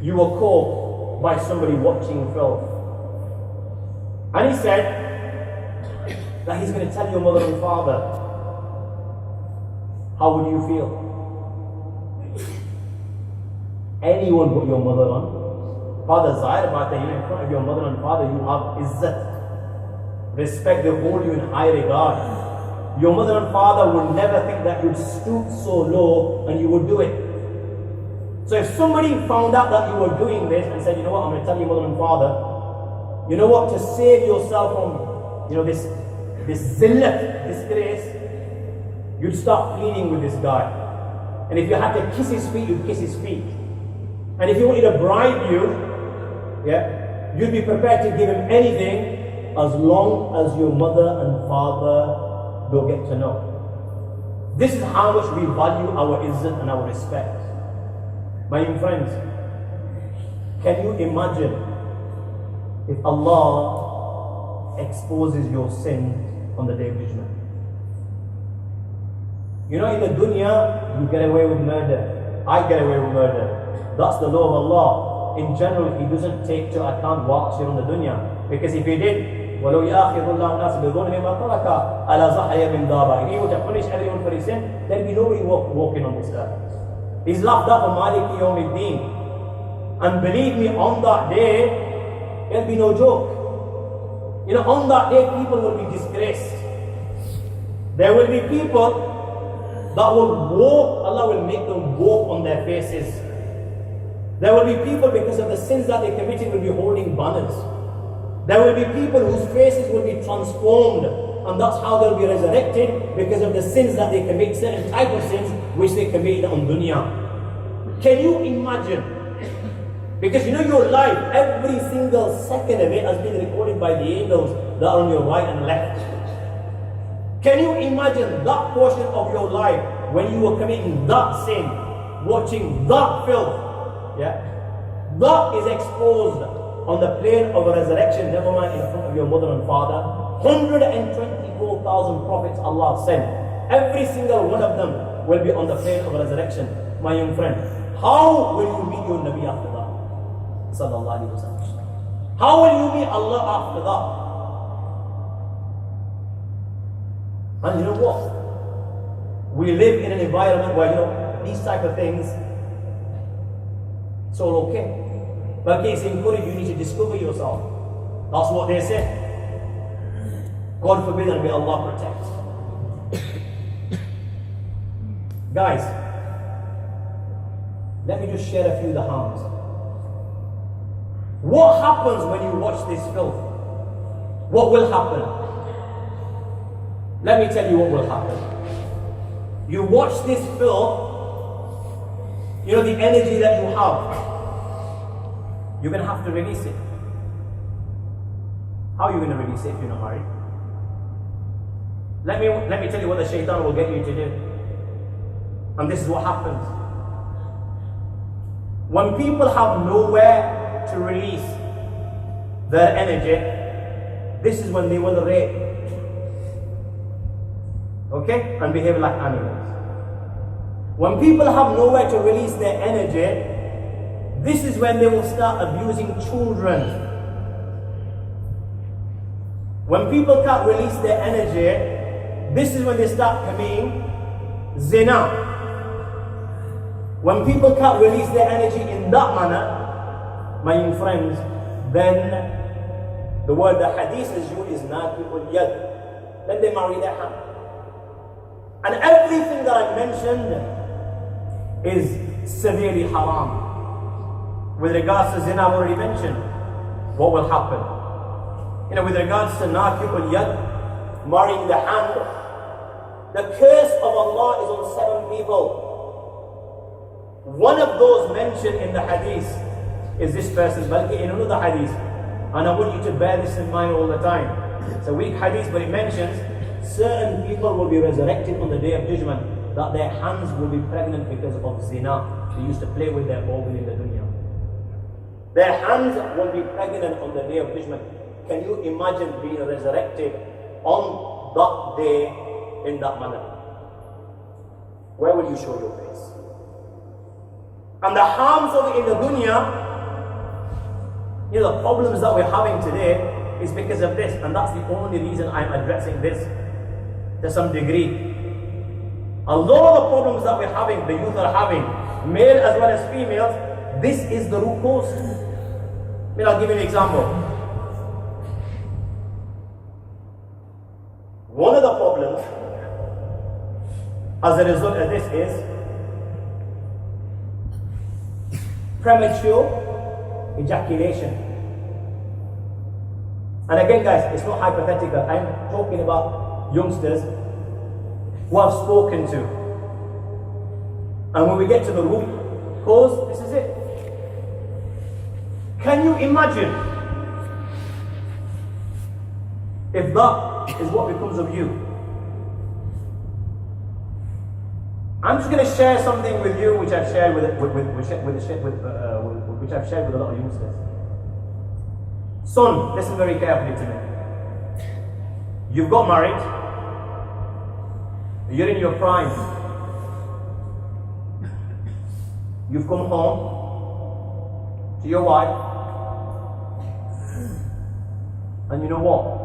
you were caught by somebody watching filth. And he said that he's going to tell your mother and father. How would you feel? Anyone but your mother and father. Zahir baat hai, in front of your mother and father, you have izzat. Respect, they hold you in high regard. Your mother and father would never think that you'd stoop so low and you would do it. So if somebody found out that you were doing this and said, you know what, I'm going to tell your mother and father, you know what, to save yourself from, you know, this zillat, disgrace, you'd start pleading with this guy. And if you had to kiss his feet, you'd kiss his feet. And if he wanted to bribe you, yeah, you'd be prepared to give him anything as long as your mother and father will get to know. This is how much we value our izzat and our respect. My young friends, can you imagine if Allah exposes your sin on the Day of Judgment? You know, in the dunya, you get away with murder. I get away with murder. That's the law of Allah. In general, He doesn't take to account what's here on the dunya. Because if He did, وَلَوْ يَأْخِذُ اللَّهُ النَّاسَ بِظُلْمِهِمْ مَا تَرَكَ عَلَى ظَهْرِهَا مِنْ دَابَةٍ. If He were to punish everyone for his sin, there'd be nobody walking on this earth. He's laughed at for Maliki Yawmiddin. And believe me, on that day, there'll be no joke. You know, on that day, people will be disgraced. There will be people that will walk, Allah will make them walk on their faces. There will be people, because of the sins that they committed, will be holding banners. There will be people whose faces will be transformed, and that's how they'll be resurrected, because of the sins that they commit, certain type of sins which they committed on dunya. Can you imagine? Because you know your life, every single second of it has been recorded by the angels that are on your right and left. Can you imagine that portion of your life when you were committing that sin, watching that filth? Yeah, that is exposed on the plane of resurrection, never mind in front of your mother and father. 124,000 prophets Allah sent. Every single one of them will be on the plane of resurrection. My young friend, how will you meet your Nabi after that? Sallallahu Alaihi Wasallam. How will you meet Allah after that? And you know what? We live in an environment where, you know, these type of things, it's all okay. But it's encouraged, you need to discover yourself. That's what they say. God forbid, and may Allah protect. Guys, let me just share a few of the harms. What happens when you watch this filth? What will happen? Let me tell you what will happen. You watch this filth, you know, the energy that you have, you're going to have to release it. How are you going to release it if you're not married? Let me tell you what the shaitan will get you to do. And this is what happens. When people have nowhere to release their energy, this is when they will rape. Okay? And behave like animals. When people have nowhere to release their energy, this is when they will start abusing children. When people can't release their energy, this is when they start committing zina. When people can't release their energy in that manner, my young friends, then the word that hadith is used is nafi'ul yad. Then they marry their hand. And everything that I mentioned is severely haram. With regards to zina, I've already mentioned what will happen. With regards to nafi'ul yad, marrying the hand, the curse of Allah is on 7 people. One of those mentioned in the hadith is this person, balki in another hadith. And I want you to bear this in mind all the time. It's a weak hadith, but it mentions certain people will be resurrected on the day of judgment, that their hands will be pregnant because of zina. They used to play with their organ in the dunya. Their hands will be pregnant on the day of judgment. Can you imagine being resurrected on that day in that manner? Where will you show your face? And the harms of it in the dunya, the problems that we're having today is because of this, and that's the only reason I'm addressing this to some degree. A lot of the problems that we're having, the youth are having, male as well as females, this is the root cause. I'll give you an example. One of the problems as a result of this is premature ejaculation. And again, guys, it's not hypothetical. I'm talking about youngsters who I've spoken to. And when we get to the root cause, this is it. Can you imagine if that is what becomes of you? I'm just going to share something with you which I've shared with which I've shared with a lot of youngsters. Son, listen very carefully to me. You've got married. You're in your prime. You've come home to your wife. And you know what?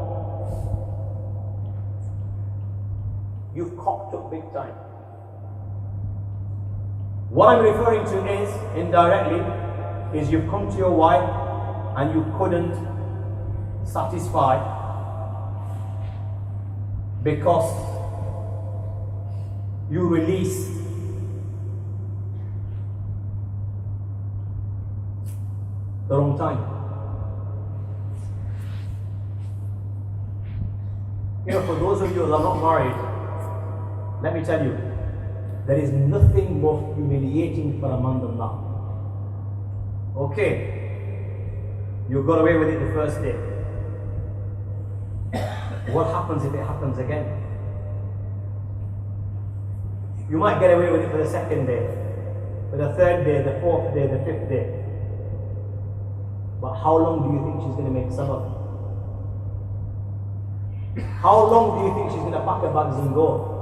You've cocked up big time. What I'm referring to is, indirectly, is you've come to your wife and you couldn't satisfy because you released the wrong time. For those of you that are not married, let me tell you, there is nothing more humiliating for a man than that. Okay, you got away with it the first day. What happens if it happens again? You might get away with it for the second day, for the third day, the fourth day, the fifth day. But how long do you think she's going to make sabr? How long do you think she's going to pack her bags and go?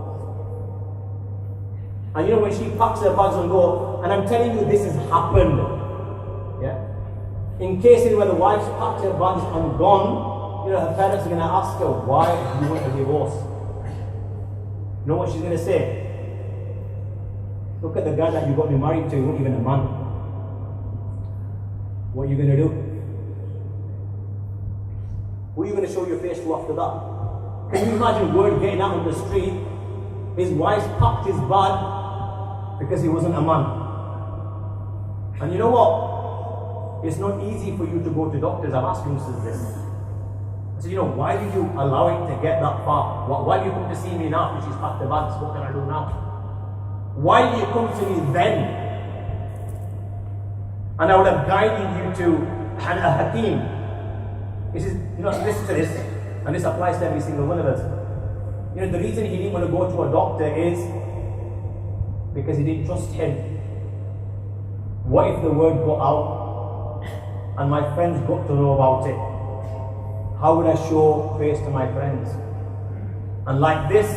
And when she packs her bags and go, and I'm telling you this has happened, in cases where the wife's packed her bags and gone, her parents are going to ask her, why do you want a divorce? You know what she's going to say? Look at the guy that you got me married to, he's not even a man. What are you going to do? Who are you going to show your face to after that? Can you imagine word getting out on the street? His wife's packed his bag because he wasn't a man. And you know what? It's not easy for you to go to doctors. I've asked youngsters this. I said, why did you allow it to get that far? Why do you come to see me now if she's packed the bags? What can I do now? Why do you come to me then? And I would have guided you to a Hakim. He says, listen to this, and this applies to every single one of us. The reason he didn't want to go to a doctor is because he didn't trust him. What if the word got out and my friends got to know about it? How would I show face to my friends? And like this,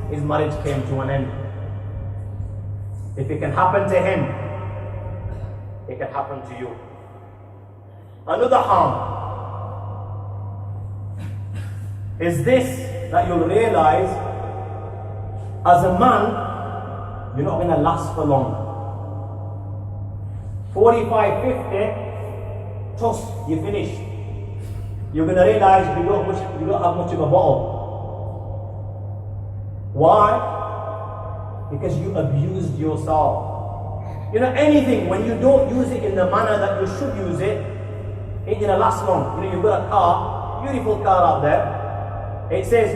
his marriage came to an end. If it can happen to him, it can happen to you. Another harm is this, that you'll realize as a man, you're not going to last for long. 45, 50, toss, you finish. You're going to realize you don't have much of a bottle. Why? Because you abused yourself. You know, anything, when you don't use it in the manner that you should use it, ain't going to last long. You know, you've got a car, beautiful car out there. It says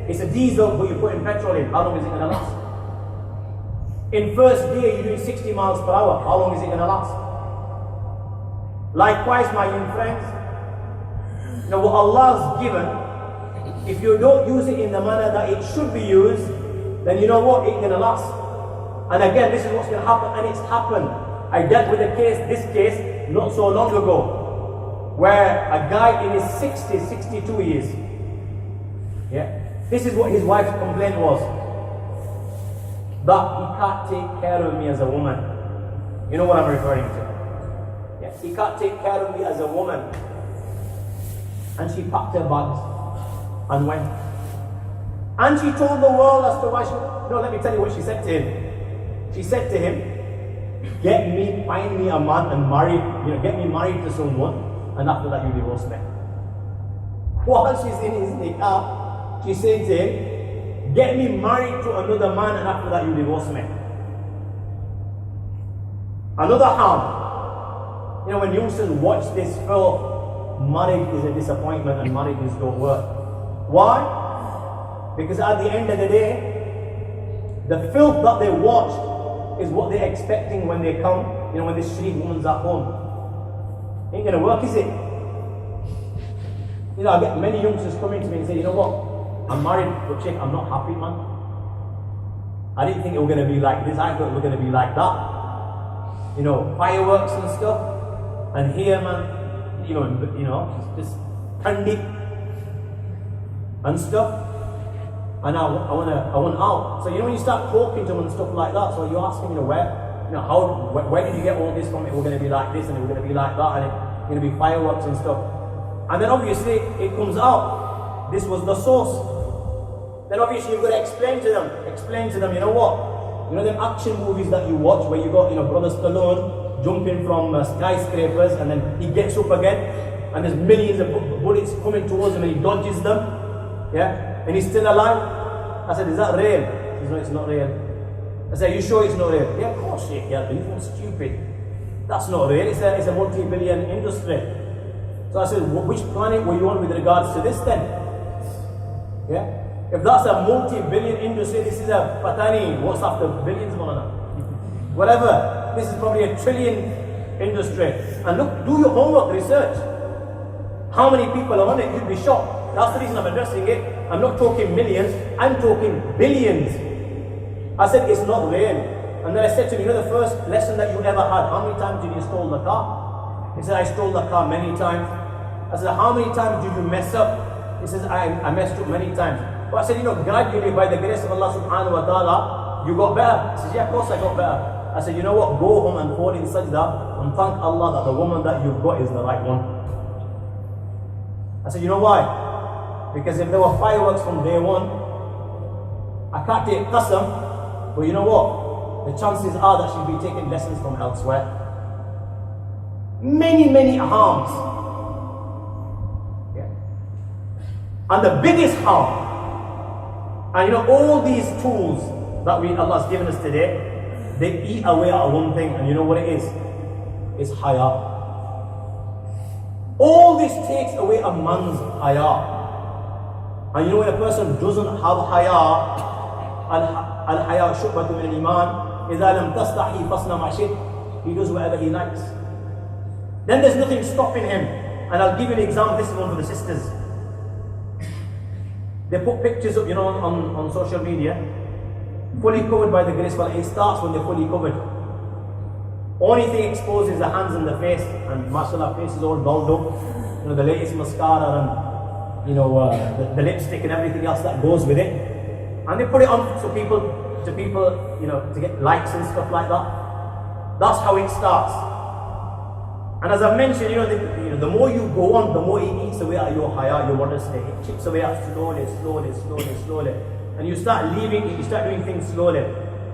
it's a diesel, but you put in petrol in. How long is it going to last? In first gear, you're doing 60 miles per hour. How long is it going to last? Likewise, my young friends, you know, what Allah's given, if you don't use it in the manner that it should be used, then you know what? It ain't going to last. And again, this is what's going to happen, and it's happened. I dealt with this case, not so long ago, where a guy in his 60s, 62 years, this is what his wife's complaint was. That he can't take care of me as a woman. You know what I'm referring to? He can't take care of me as a woman. And she packed her bags and went. And she told the world as to why she... No, let me tell you what she said to him. She said to him, find me a man and get me married to someone, and after that you divorce me. While she's in his nikah, she said to him, get me married to another man, and after that you divorce me. Another harm. You know, when youngsters watch this film, marriage is a disappointment and marriages don't work. Why? Because at the end of the day, the filth that they watch is what they're expecting when they come, you know, when this street woman's at home. Ain't gonna work, is it? You know, I get many youngsters coming to me and say, you know what? I'm married, but chick, I'm not happy, man. I didn't think it was gonna be like this, I thought it was gonna be like that. You know, fireworks and stuff. And here, man, you know, just candy and stuff. And I want out. So you know when you start talking to them and stuff like that, so you ask them, you know, where did you get all this from? It was going to be like this, and it was going to be like that, and it's going to be fireworks and stuff. And then obviously it comes out. This was the source. Then obviously you've got to explain to them, you know what? You know them action movies that you watch where you got, you know, Brother Stallone jumping from skyscrapers, and then he gets up again, and there's millions of bullets coming towards him, and he dodges them, and he's still alive. I said, is that real? He said, no, it's not real. I said, are you sure it's not real? Yeah, of course, Sheikh, yeah, but you're stupid. That's not real, it's a multi-billion industry. So I said, which planet were you on with regards to this then? If that's a multi-billion industry, this is a patani, what's after billions, Malana? Whatever. This is probably a trillion industry. And look, do your homework, research. How many people are on it? You'd be shocked. That's the reason I'm addressing it. I'm not talking millions, I'm talking billions. I said, it's not real. And then I said to him, you know the first lesson that you ever had, how many times did you stole the car? He said, I stole the car many times. I said, how many times did you mess up? He says, I messed up many times. But I said, you know, gradually by the grace of Allah subhanahu wa ta'ala, you got better. He says, yeah, of course I got better. I said, you know what, go home and fall in sajda and thank Allah that the woman that you've got is the right one. I said, you know why? Because if there were fireworks from day one, I can't take qasam, but you know what? The chances are that she'll be taking lessons from elsewhere. Many, many harms. And the biggest harm, and you know, all these tools that Allah has given us today, they eat away at one thing, and you know what it is? It's haya. All this takes away a man's haya. And you know when a person doesn't have haya, al-haya shu'batu min al-iman, idha lam tastahi fasna ma shi'ta, he does whatever he likes. Then there's nothing stopping him. And I'll give you an example, this is one for the sisters. They put pictures up, you know, on social media, fully covered by the grace of Allah. It starts when they're fully covered. Only thing exposed is the hands and the face, and mashallah, face is all dolled up. You know, the latest mascara and, you know, the lipstick and everything else that goes with it. And they put it on so people, you know, to get likes and stuff like that. That's how it starts. And as I mentioned, you know, the more you go on, the more it eats away at your haya, your modesty. It chips away at slowly. And you start leaving it, you start doing things slowly.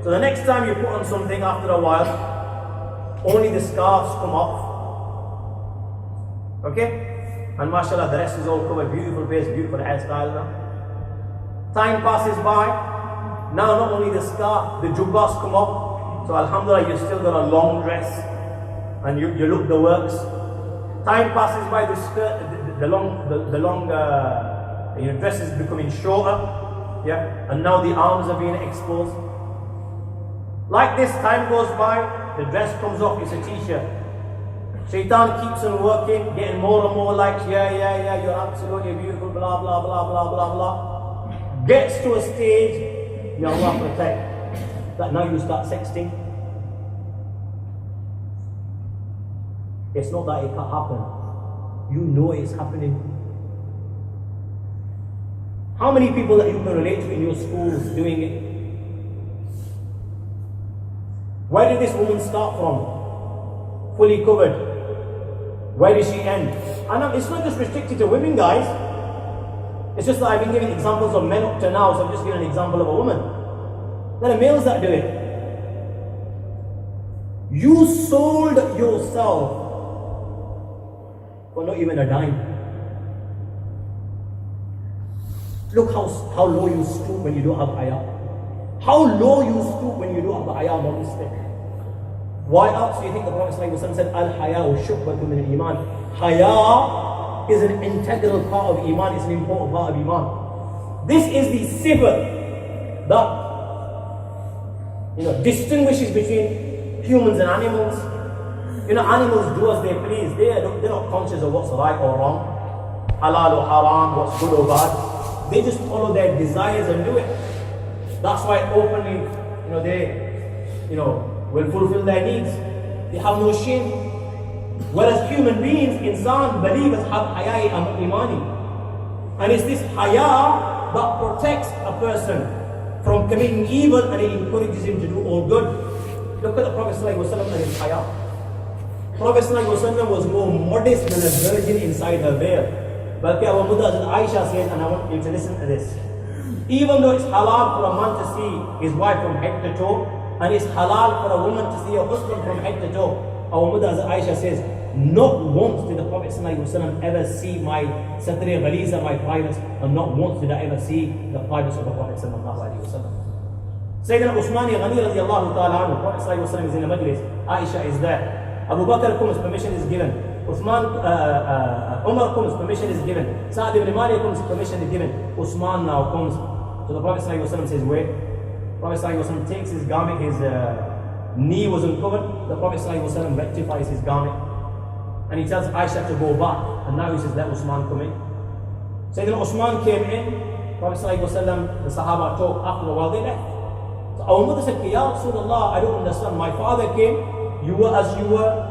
So the next time you put on something after a while, only the scarves come off. Okay? And mashallah, the rest is all covered. Beautiful face, beautiful hairstyle now. Time passes by. Now not only the scarf, the jubbahs come up. So alhamdulillah, you've still got a long dress. And you look the works. Time passes by, the skirt, the long dress is becoming shorter. Yeah? And now the arms are being exposed. Like this, time goes by, the dress comes off, it's a t-shirt. Shaitan keeps on working, getting more and more like, yeah, you're absolutely beautiful, blah, blah, blah, blah, blah, blah. Gets to a stage, may Allah protect, that now you start sexting. It's not that it can't happen. You know it's happening. How many people that you can relate to in your schools doing it? Where did this woman start from? Fully covered. Where did she end? And it's not just restricted to women, guys. It's just that I've been giving examples of men up to now, so I'm just giving an example of a woman. There are males that do it. You sold yourself for not even a dime. Look how low you stoop when you don't have haya. How low you stoop when you don't have the haya, modesty. Why else do you think the Prophet ﷺ said, Al-Haya'u shu'batun min al-Iman? Haya is an integral part of Iman, it's an important part of Iman. This is the sifat that distinguishes between humans and animals. Animals do as they please. They're not conscious of what's right or wrong, halal or haram, what's good or bad. They just follow their desires and do it. That's why openly, they will fulfill their needs. They have no shame. Whereas human beings, insan, believers have haya and imani. And it's this haya that protects a person from committing evil and it encourages him to do all good. Look at the Prophet ﷺ and his haya. Prophet ﷺ was more modest than a virgin inside her veil. But our mother Aisha says, and I want you to listen to this. Even though it's halal for a man to see his wife from head to toe, and it's halal for a woman to see her husband from head to toe, our mother Aisha says, not once did the Prophet ﷺ ever see my satri ghaliza, my privates, and not once did I ever see the privates of the Prophet ﷺ. Sayyidina Usmani Ghani radiallahu ta'ala anhu, the Prophet ﷺ is in the majlis, Aisha is there. Abu Bakr comes, permission is given. Umar comes, permission is given. Sa'd ibn Malik comes, permission is given. Usman now comes. So the Prophet ﷺ says, wait. The Prophet ﷺ takes his garment, his knee was uncovered. The Prophet ﷺ rectifies his garment. And he tells Aisha to go back. And now he says, let Usman come in. Sayyidina Usman came in. Prophet ﷺ, the Sahaba talked. After a while, they left. So our mother said, Ya Rasulullah, I don't understand. My father came, you were as you were.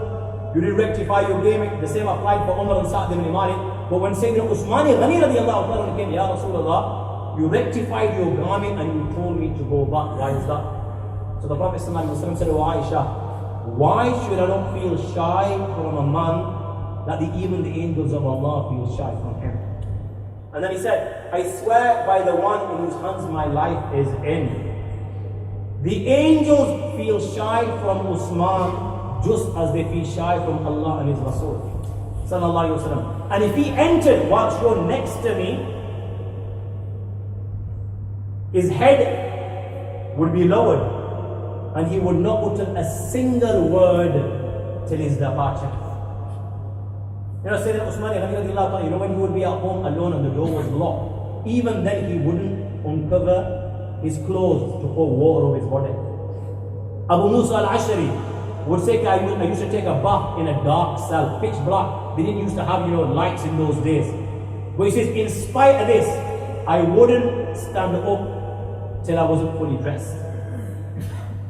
You didn't rectify your garment. The same applied for Umar and Sa'd ibn Malik. But when Sayyidina Usmani Ghani radiallahu ta'ala came, Ya Rasulullah, you rectified your garment and you told me to go back. Why is that? So the Prophet ﷺ said to Aisha, why should I not feel shy from a man that even the angels of Allah feel shy from him? And then he said, I swear by the one in whose hands my life is in. The angels feel shy from Usman just as they feel shy from Allah and His Rasul. Sallallahu Alaihi Wasallam. And if he entered whilst you're next to me, his head would be lowered and he would not utter a single word till his departure. Sayyidina Usman, when he would be at home alone and the door was locked, even then he wouldn't uncover his clothes to pour water over his body. Abu Musa al-Ashari would say, I used to take a bath in a dark cell, pitch black. They didn't used to have lights in those days. But he says, in spite of this, I wouldn't stand up till I wasn't fully dressed.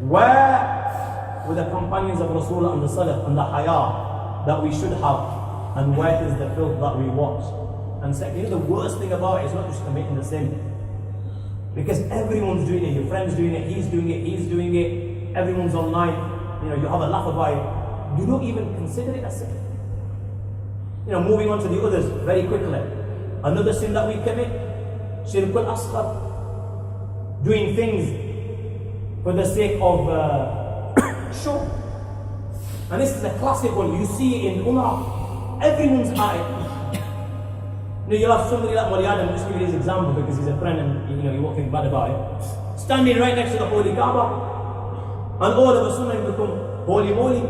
Where were the companions of Rasulullah and the Salaf and the haya that we should have, and where is the filth that we watch? And second, the worst thing about it is not just committing the sin, because everyone's doing it. Your friend's doing it, he's doing it, everyone's online. You have a laugh about it. You don't even consider it a sin. Moving on to the others very quickly. Another sin that we commit, Shirkul Asghar. Doing things for the sake of show. And this is a classic one. You see it in Umrah. Everyone's at it. You'll have somebody like Mariana, I'm just giving you his example because he's a friend and you're walking bad about it. Standing right next to the Holy Kaaba. And all of a sudden you become holy moly.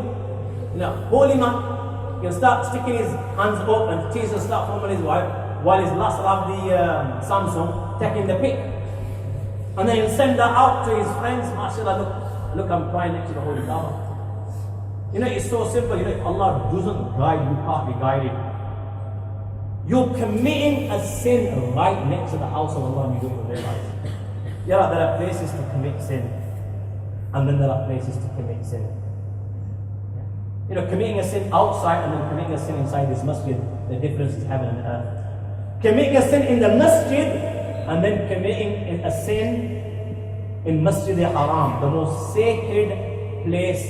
Holy man. He'll start sticking his hands up and tears will start from his wife while his last have the Samsung taking the pic. And then he'll send that out to his friends. MashaAllah, look, I'm crying next to the Holy Kaaba. It's so simple. If Allah doesn't guide, you can't be guided. You're committing a sin right next to the house of Allah and you don't even realize. There are places to commit sin. And then there are places to commit sin. Committing a sin outside and then committing a sin inside this masjid, the difference is heaven and earth. Committing a sin in the masjid and then committing a sin in Masjid al-Haram, the most sacred place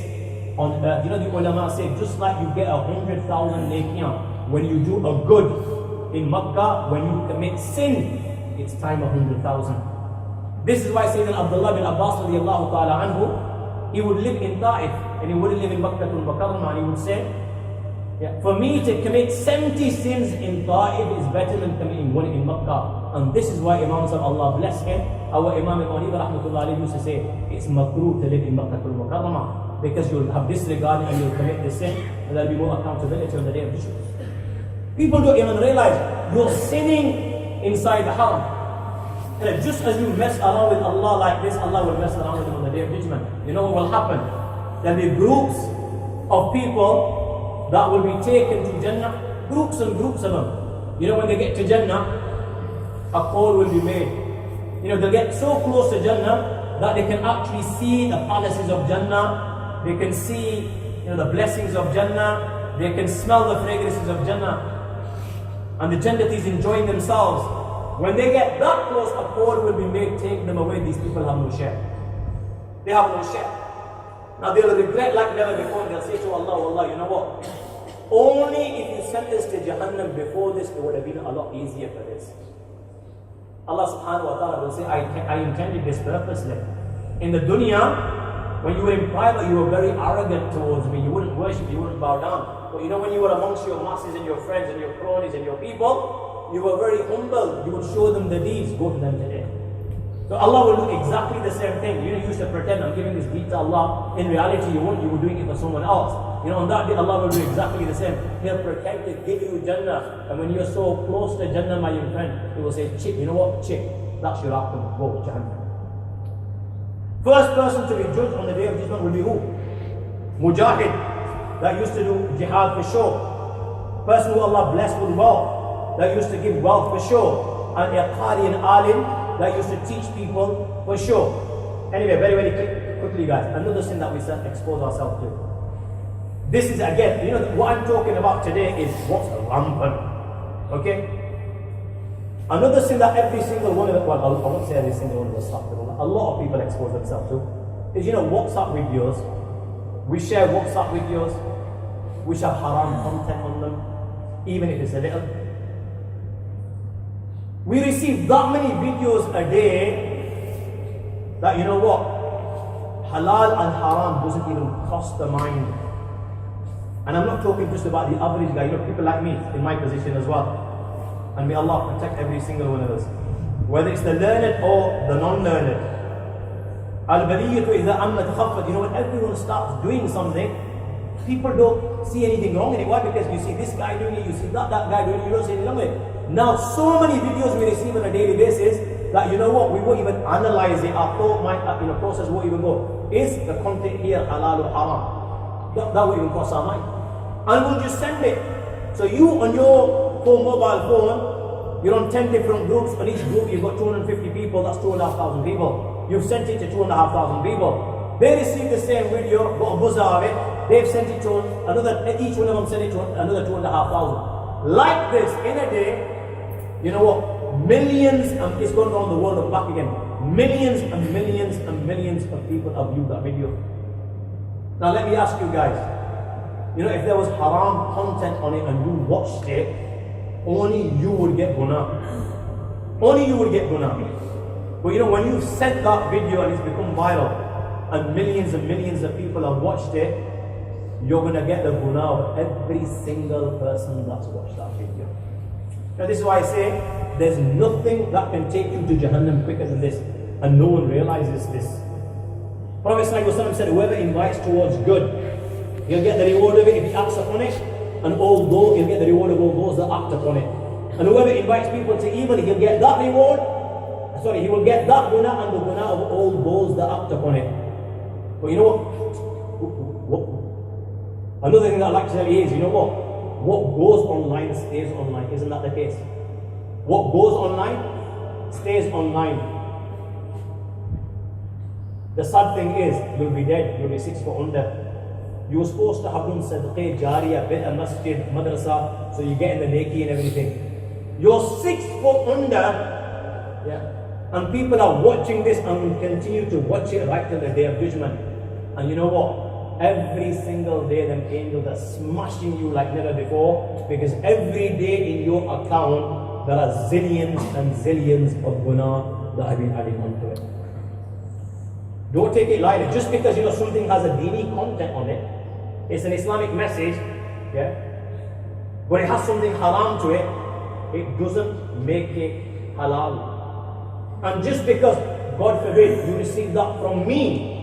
on earth. The ulama say, just like you get 100,000 nakiyan when you do a good in Makkah, when you commit sin, it's time 100,000. This is why Sayyidina Abdullah bin Abbas radiallahu ta'ala anhu, he would live in Ta'if and he wouldn't live in Makkah al-Mukarramah, and he would say, for me to commit 70 sins in Ta'if is better than committing one in Makkah. And this is why Imam said, Allah bless him, our Imam Ibn rahmatullah alayhi used to say, it's makruh to live in Makkah al-Mukarramah because you'll have disregard and you'll commit the sin and there'll be more accountability on the day of judgment. People don't even realize you're sinning inside the haram. And just as you mess around with Allah like this, Allah will mess around with you on the day of judgment. You know what will happen? There'll be groups of people that will be taken to Jannah, groups and groups of them. When they get to Jannah, a call will be made. They'll get so close to Jannah that they can actually see the palaces of Jannah, they can see the blessings of Jannah, they can smell the fragrances of Jannah. And the Jannatis enjoying themselves. When they get that close, a call will be made, take them away. These people have no share. They have no share. Now they'll regret like never before. They'll say to Allah, Allah, you know what? Only if you sent us to Jahannam before this, it would have been a lot easier for this. Allah subhanahu wa ta'ala will say, I intended this purposely. In the dunya, when you were in private, you were very arrogant towards me. You wouldn't worship, you wouldn't bow down. But when you were amongst your masses and your friends and your cronies and your people, you were very humble. You would show them the deeds. Go to them today. So Allah will do exactly the same thing. You used to pretend I'm giving this deed to Allah. In reality, you won't. You were doing it for someone else. On that day, Allah will do exactly the same. He'll pretend to give you Jannah. And when you're so close to Jannah, my young friend, He will say, Chick, you know what? Chick, that's your outcome. Go, Jahannam. First person to be judged on the day of judgment will be who? Mujahid, that used to do jihad for sure. Person who Allah blessed with wealth, that used to give wealth for sure. And a qari and alim, that used to teach people for sure. Anyway, very, very quickly guys, another sin that we expose ourselves to. This is again, what I'm talking about today is what's rampant. Okay? Another sin that every single one of us, well, I won't say every single one of us, a lot of people expose themselves to, is WhatsApp videos. We share WhatsApp videos which have haram content on them, even if it's a little. We receive that many videos a day that halal and haram doesn't even cross the mind. And I'm not talking just about the average guy, people like me in my position as well. And may Allah protect every single one of us. Whether it's the learned or the non-learned. Al-Baliyatu idha amma takhaffat. When everyone starts doing something, people don't see anything wrong in it. Why? Because you see this guy doing it, you see that guy doing it, you don't see anything wrong with it. Now, so many videos we receive on a daily basis that we won't even analyze it. Our thought might, process won't even go. Is the content here halal or haram? That won't even cross our mind. And we'll just send it. So you on your mobile phone, you're on 10 different groups. On each group you've got 250 people, that's 2,500 people. You've sent it to 2,500 people. They receive the same video, got a buzzer of it. They've sent it to another, each one of them sent it to another 2,500. Like this, in a day, millions, and it's going around the world and back again. Millions and millions and millions of people have viewed that video. Now let me ask you guys, if there was haram content on it and you watched it, only you would get guna. Only you would get guna. But when you've sent that video and it's become viral, and millions of people have watched it, you're going to get the guna of every single person that's watched that video. Now this is why I say, there's nothing that can take you to Jahannam quicker than this, and no one realizes this. Prophet ﷺ said, whoever invites towards good, he'll get the reward of it if he acts upon it, and although he'll get the reward of all those that act upon it. And whoever invites people to evil, he'll get that reward, he will get that guna and the guna of all those that act upon it. But you know what? Another thing that I'd like to tell you is, you know what goes online stays online. Isn't that the case? What goes online stays online. The sad thing is, you'll be dead, you'll be 6 foot under. You were supposed to have done sadaqah, jariyah, bit a masjid, madrasa, so you get in the neki and everything. You're 6 foot under, and people are watching this and will continue to watch it right till the day of judgment. And you know what? Every single day them angels are smashing you like never before, because every day in your account there are zillions and zillions of guna that have been added onto it. Don't take it lightly. Just because something has a dini content on it, it's an Islamic message, but it has something haram to it, it doesn't make it halal. And just because, God forbid, you receive that from me,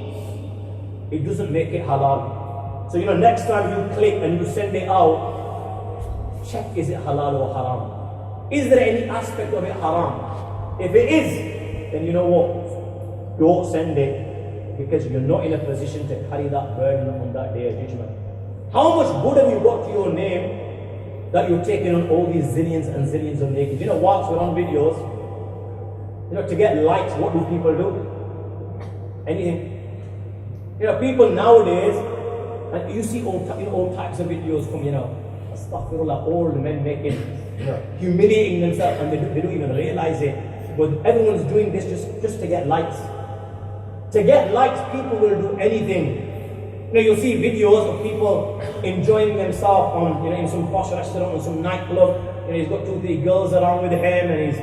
it doesn't make it halal. So next time you click and you send it out, check, is it halal or haram? Is there any aspect of it haram? If it is, then you know what? Don't send it, because you're not in a position to carry that burden on that day of judgment. How much good have you got to your name that you're taking on all these zillions and zillions of naked? Whilst we're on videos, to get likes, what do people do? Anything. People nowadays, and you see all types of videos from, astaghfirullah, old men making, humiliating themselves, and they don't even realize it. But everyone's doing this just to get likes. To get likes, people will do anything. You'll see videos of people enjoying themselves on, in some posh restaurant or some nightclub. He's got 2-3 girls around with him, and he's,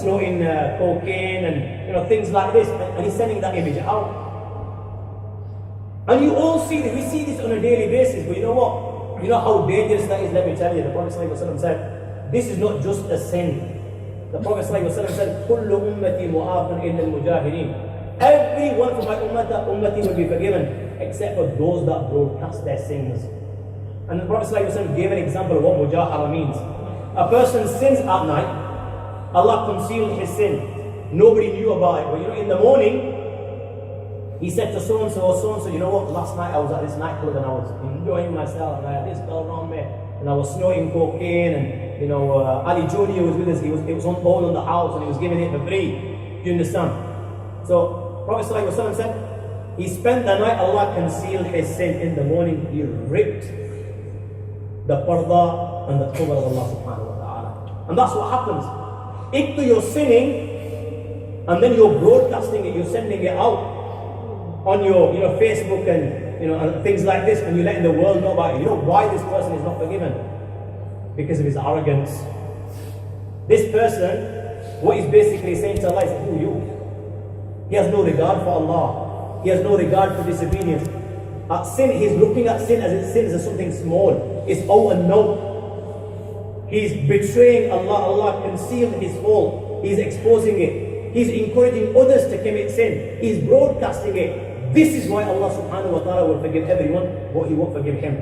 snorting cocaine and things like this, and he's sending that image out. And you all see this. We see this on a daily basis. But you know what? You know how dangerous that is. Let me tell you. The Prophet ﷺ said, this is not just a sin. The Prophet ﷺ said, كُلُّ أُمَّتِي مُعَافٌ إِلَّا الْمُجَاهِرِينَ. Everyone from my ummati will be forgiven, except for those that broadcast their sins. And the Prophet ﷺ gave an example of what mujahara means. A person sins at night, Allah concealed his sin. Nobody knew about it. But in the morning, he said to so-and-so or so-and-so, you know what, last night I was at this nightclub and I was enjoying myself, and I had this girl around me, and I was snorting cocaine, and Ali Jr. was with us, it was all on the house, and he was giving it for free. Do you understand? So, Prophet ﷺ said, he spent the night, Allah concealed his sin. In the morning, he ripped the parda and the cover of Allah subhanahu wa ta'ala. And that's what happens. If you're sinning, and then you're broadcasting it, you're sending it out on your Facebook and and things like this, and you're letting the world know about it. You know why this person is not forgiven? Because of his arrogance. This person, what he's basically saying to Allah is, who are you? He has no regard for Allah. He has no regard for disobedience. At sin, he's looking at sin as something small. It's oh and no. He's betraying Allah. Allah concealed his fault. He's exposing it. He's encouraging others to commit sin. He's broadcasting it. This is why Allah subhanahu wa ta'ala will forgive everyone, but He won't forgive him.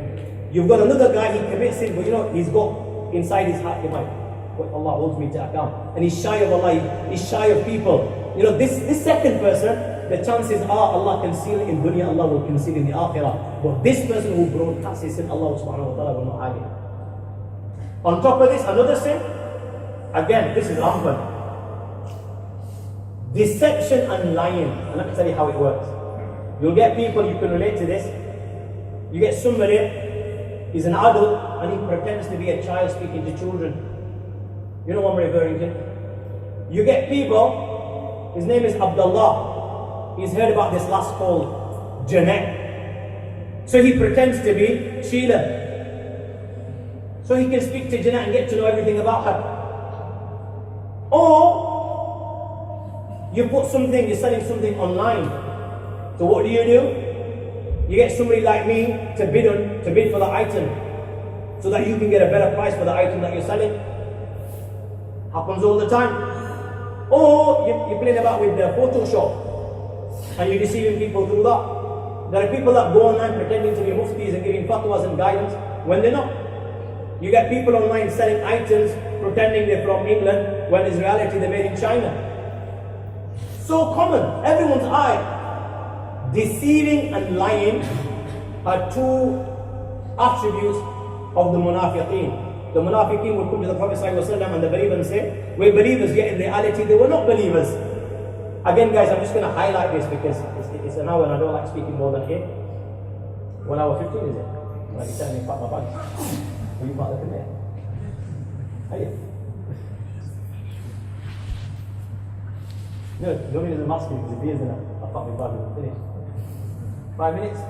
You've got another guy, he commits sin, but he's got inside his heart, but Allah holds me to account. And he's shy of Allah, he's shy of people. This second person, the chances are Allah conceal it in dunya, Allah will conceal in the akhirah. But this person who broadcasts his sin, Allah subhanahu wa ta'ala will not hide it. On top of this, another sin, again, this is rampant. Deception and lying. And let me tell you how it works. You'll get people, you can relate to this. You get somebody, he's an adult, and he pretends to be a child speaking to children. You know what I'm referring to? You get people, his name is Abdullah. He's heard about this last called Jeanette. So he pretends to be Sheila. So he can speak to Jeanette and get to know everything about her. Or, you put something, you're selling something online. So what do? You You get somebody like me to bid for the item, so that you can get a better price for the item that you're selling. Happens all the time. Or you're playing about with the Photoshop and you're deceiving people through that. There are people that go online pretending to be muftis and giving fatwas and guidance when they're not. You get people online selling items pretending they're from England when in reality they're made in China. So common, everyone's eye. Deceiving and lying are two attributes of the munafiqeen. The munafiqeen would come to the Prophet ﷺ and the believers and say, we're believers, yet in reality they were not believers. Again guys, I'm just going to highlight this because it's an hour and I don't like speaking more than 8. 1 hour 15 is it? Like you telling me pack my bag. Will you pack the conveyor? Are you? No, the only reason I'm asking because the beer's in it. I'll pack my bag and finish. 5 minutes?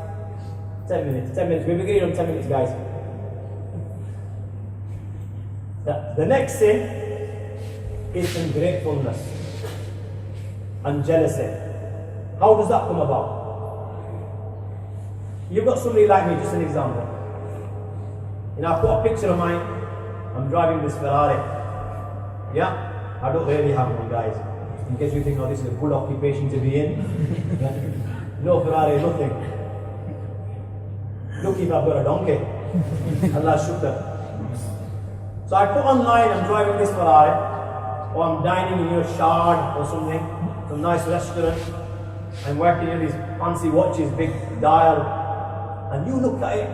10 minutes. 10 minutes. We're beginning on 10 minutes guys. The next sin is ungratefulness and jealousy. How does that come about? You've got somebody like me, just an example. You know, I've got a picture of mine. I'm driving this Ferrari. Yeah, I don't really have one, guys. In case you think, oh, this is a good occupation to be in. Yeah. No Ferrari, nothing. Look if I've got a donkey. Allah shukr. So I put online, I'm driving this Ferrari, or I'm dining in your Shard or something, some nice restaurant. I'm working in these fancy watches, big dial, and you look at it,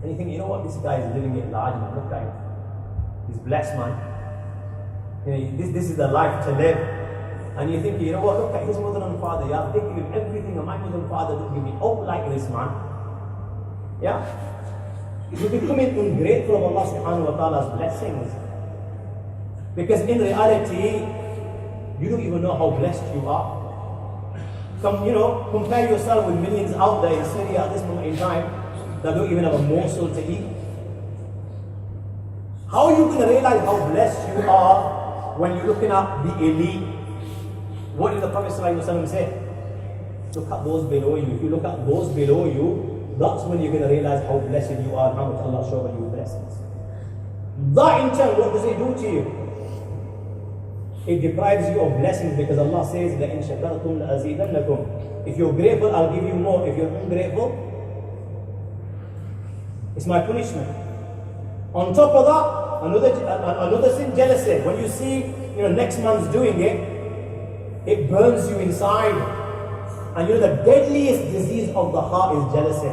and you think, you know what, this guy is living it large, man. Look at him. He's blessed, man. You know, this is the life to live. And you think, you know what, look at his mother and father, yeah, they give him everything, and my mother and father don't give me hope like this, man. Yeah? You're becoming ungrateful of Allah subhanahu wa ta'ala's blessings. Because in reality, you don't even know how blessed you are. Compare yourself with millions out there in Syria at this moment in time that don't even have a morsel to eat. How are you going to realize how blessed you are when you're looking at the elite? What did the Prophet ﷺ say? Look at those below you. If you look at those below you, that's when you're going to realize how blessed you are and how much Allah showed you blessings. That in turn, what does it do to you? It deprives you of blessings because Allah says, لَإِن شَكَرْتُمْ لَأَزِيدَنَّكُمْ. If you're grateful, I'll give you more. If you're ungrateful, it's my punishment. On top of that, another sin, jealousy. When you see, next man's doing it, it burns you inside. And the deadliest disease of the heart is jealousy.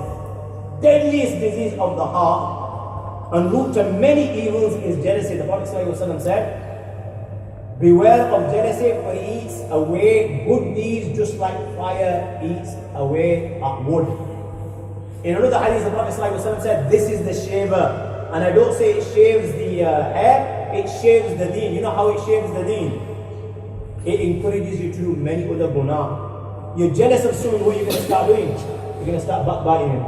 Deadliest disease of the heart and root to many evils is jealousy. The Prophet ﷺ said, beware of jealousy, for it eats away good deeds just like fire eats away at wood. In another hadith, the Prophet ﷺ said, this is the shaver. And I don't say it shaves the hair, it shaves the deen. You know how it shaves the deen? It encourages you to do many other guna. You're jealous of someone, what you're going to start doing? You're going to start backbiting him.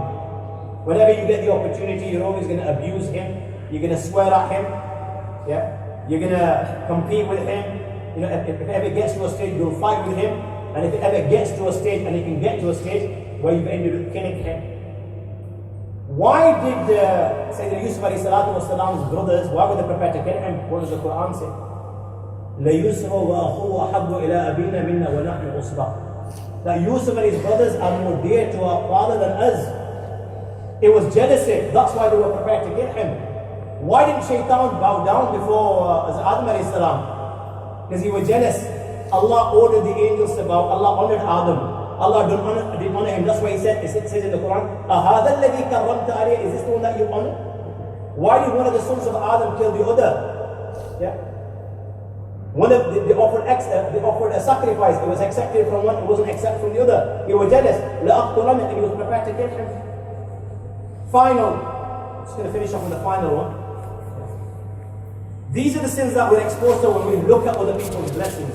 Whenever you get the opportunity, you're always going to abuse him. You're going to swear at him. Yeah? You're going to compete with him. If it ever gets to a stage, you'll fight with him. And if it ever gets to a stage, and it can get to a stage where you've ended up killing him. Why did Sayyidina Yusuf ﷺ's brothers, why were they prepared to kill him? What does the Quran say? لَيُسْرُ وَأَخُوَ أَحَبُّ إِلَىٰ أَبِينَا مِنَّا وَنَحْنُ عُصْبَةٌ. That Yusuf and his brothers are more dear to our father than us. It was jealousy. That's why they were prepared to kill him. Why didn't Shaitan bow down before Adam alayhi salam? Because he was jealous. Allah ordered the angels to bow. Allah honored Adam. Allah didn't honor him. That's why it says in the Quran, أَهَذَا الَّذِي كَرَّمْتَ عَلَيْهِ. Is this the one that you honor? Why did one of the sons of Adam kill the other? Yeah. They offered a sacrifice. It was accepted from one, it wasn't accepted from the other. He was jealous. And he was prepared to kill him. Final. I'm just going to finish off with the final one. These are the sins that we're exposed to when we look at other people's blessings.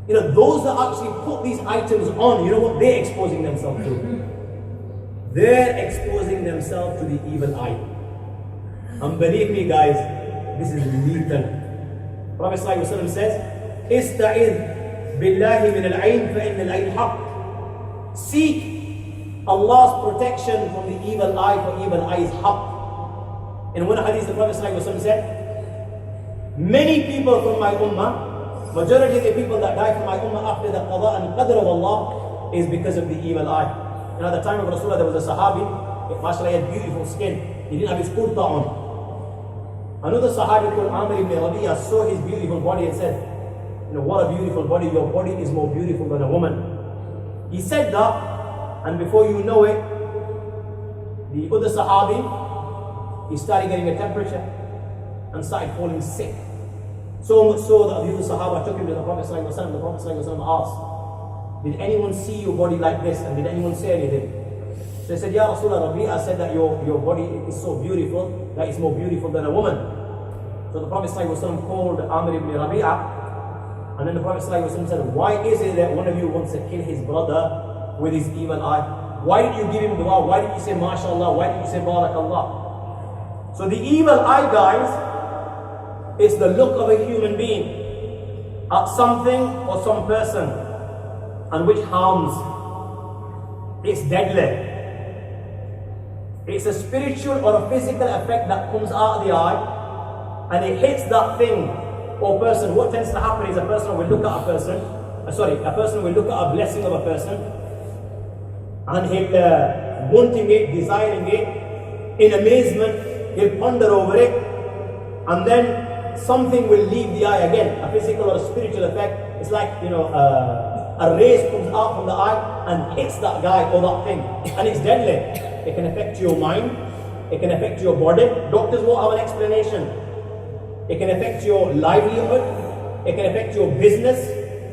Those that actually put these items on, you know what they're exposing themselves to? They're exposing themselves to the evil eye. And believe me guys, this is lethal. Prophet ﷺ says, إِسْتَعِذْ بِاللَّهِ مِنَ الْعَيْنِ فَإِنَّ الْعَيْنِ حَقٍّ. seek Allah's protection from the evil eye, for evil eye is haqq. In one hadith, the Prophet ﷺ said, many people from my ummah, majority of the people that die from my ummah after the qada and qadr of Allah is because of the evil eye. And at the time of Rasulullah, there was a sahabi, mashallah, he had beautiful skin. He didn't have his kurta on. Another sahabi called Amr ibn Rabi'a saw his beautiful body and said, what a beautiful body, your body is more beautiful than a woman. He said that, and before you know it, the other sahabi, he started getting a temperature and started falling sick. So much so that the other sahaba took him to the Prophet ﷺ. The Prophet ﷺ asked, did anyone see your body like this, and did anyone say anything? So he said, Ya Rasulullah, Rabi'a said that your body is so beautiful, that it's more beautiful than a woman. So the Prophet ﷺ called Amr ibn Rabi'a, and then the Prophet ﷺ said, why is it that one of you wants to kill his brother with his evil eye? Why did you give him dua? Why did you say mashallah? Why did you say barakallah? So the evil eye, guys, is the look of a human being at something or some person, and which harms. It's deadly. It's a spiritual or a physical effect that comes out of the eye, and it hits that thing or person. What tends to happen is a person will look at a person will look at a blessing of a person, and he'll wanting it, desiring it, in amazement, he'll ponder over it, and then something will leave the eye again, a physical or a spiritual effect. It's like, a rays comes out from the eye and hits that guy or that thing, and it's deadly. It can affect your mind, it can affect your body. Doctors won't have an explanation. It can affect your livelihood, it can affect your business,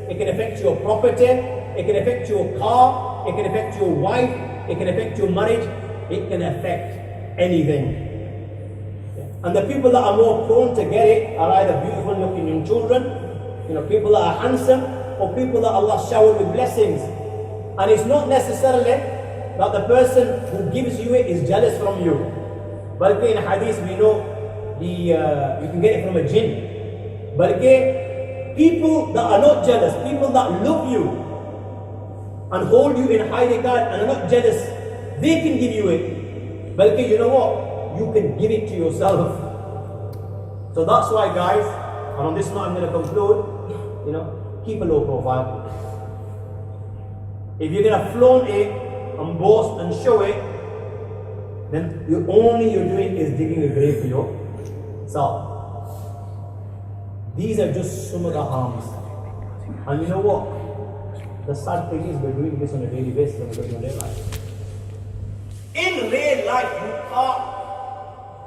it can affect your property, it can affect your car, it can affect your wife, it can affect your marriage, it can affect anything. And the people that are more prone to get it are either beautiful looking young children, people that are handsome, or people that Allah showered with blessings. And it's not necessarily that the person who gives you it is jealous from you. But in hadith we know you can get it from a jinn. But people that are not jealous, people that love you and hold you in high regard and are not jealous, they can give you it. But you know what? You can give it to yourself. So that's why, guys, and on this note I'm going to conclude, keep a low profile. If you're going to flaunt it and boast and show it, then you're doing is digging a grave for yourself. These are just some of the harms. And you know what? The sad thing is we're doing this on a daily basis and we're doing it in real life. In real life, you can't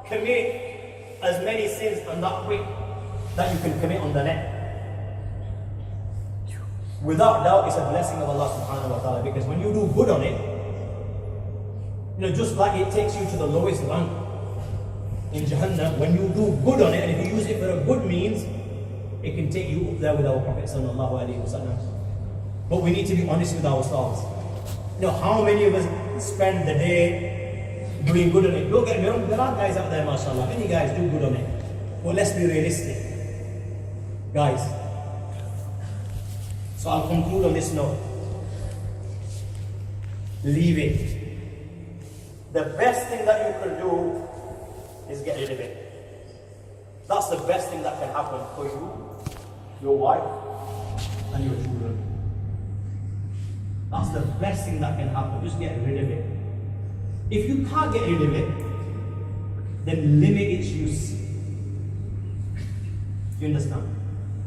commit as many sins and that quick that you can commit on the net. Without doubt, it's a blessing of Allah subhanahu wa ta'ala, because when you do good on it, just like it takes you to the lowest rank in Jahannam, when you do good on it, and if you use it for a good means, it can take you up there with our Prophet sallallahu alaihi wasallam. But we need to be honest with ourselves. How many of us spend the day doing good on it? Don't get me wrong, there are guys out there, mashallah, many guys do good on it. But let's be realistic, guys. So I'll conclude on this note. Leave it. The best thing that you can do is get rid of it. That's the best thing that can happen for you, your wife, and your children. That's the best thing that can happen. Just get rid of it. If you can't get rid of it, then limit its use. You understand?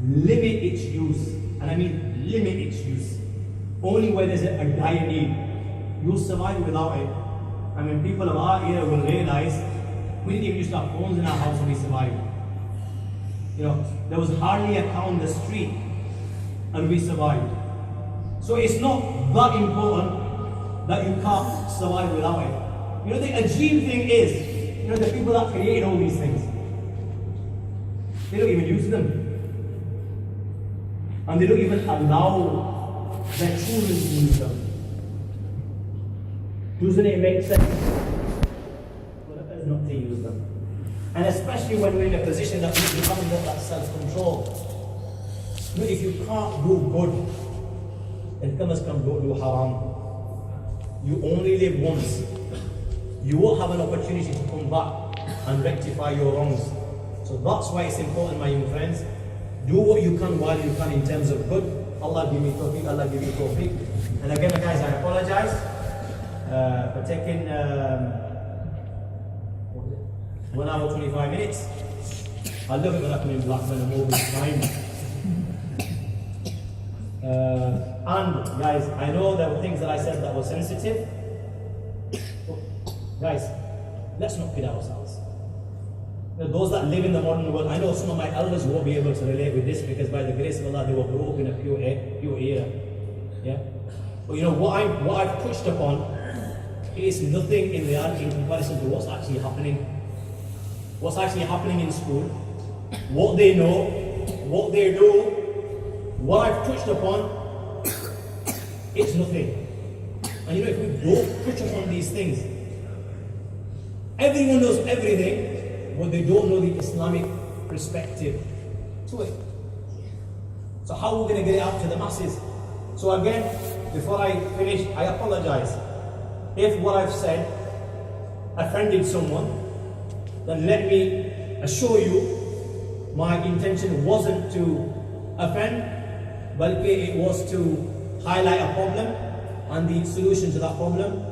Limit its use. And I mean limit its use. Only where there's a dire need. You'll survive without it. I mean, people of our era will realize we didn't even used to have phones in our house when we survived. There was hardly a car on the street and we survived. So it's not that important that you can't survive without it. The ajeeb thing is, the people that created all these things, they don't even use them. And they don't even allow their children to use them. Doesn't it make sense for us not to use them? And especially when we're in a position that we haven't got that self-control. If you can't do good, then come as come, don't do haram. You only live once. You will have an opportunity to come back and rectify your wrongs. So that's why it's important, my young friends. Do what you can while you can in terms of good. Allah give me tawfiq, Allah give you tawfiq. And again, guys, I apologize for taking 1 hour 25 minutes. I love it when I come in Blackburn, I'm always time. And guys, I know there were things that I said that were sensitive. But guys, let's not kid ourselves. Those that live in the modern world, I know some of my elders won't be able to relate with this because by the grace of Allah they were brought up in a pure era. Yeah? But you know what I've touched upon is nothing in reality in comparison to what's actually happening. What's actually happening in school, what they know, what they do, what I've touched upon, it's nothing. And you know, if we don't touch upon these things, everyone knows everything, but they don't know the Islamic perspective to it. So how are we going to get it out to the masses? So again, before I finish, I apologize. If what I've said offended someone, then let me assure you, my intention wasn't to offend, but it was to highlight a problem and the solution to that problem.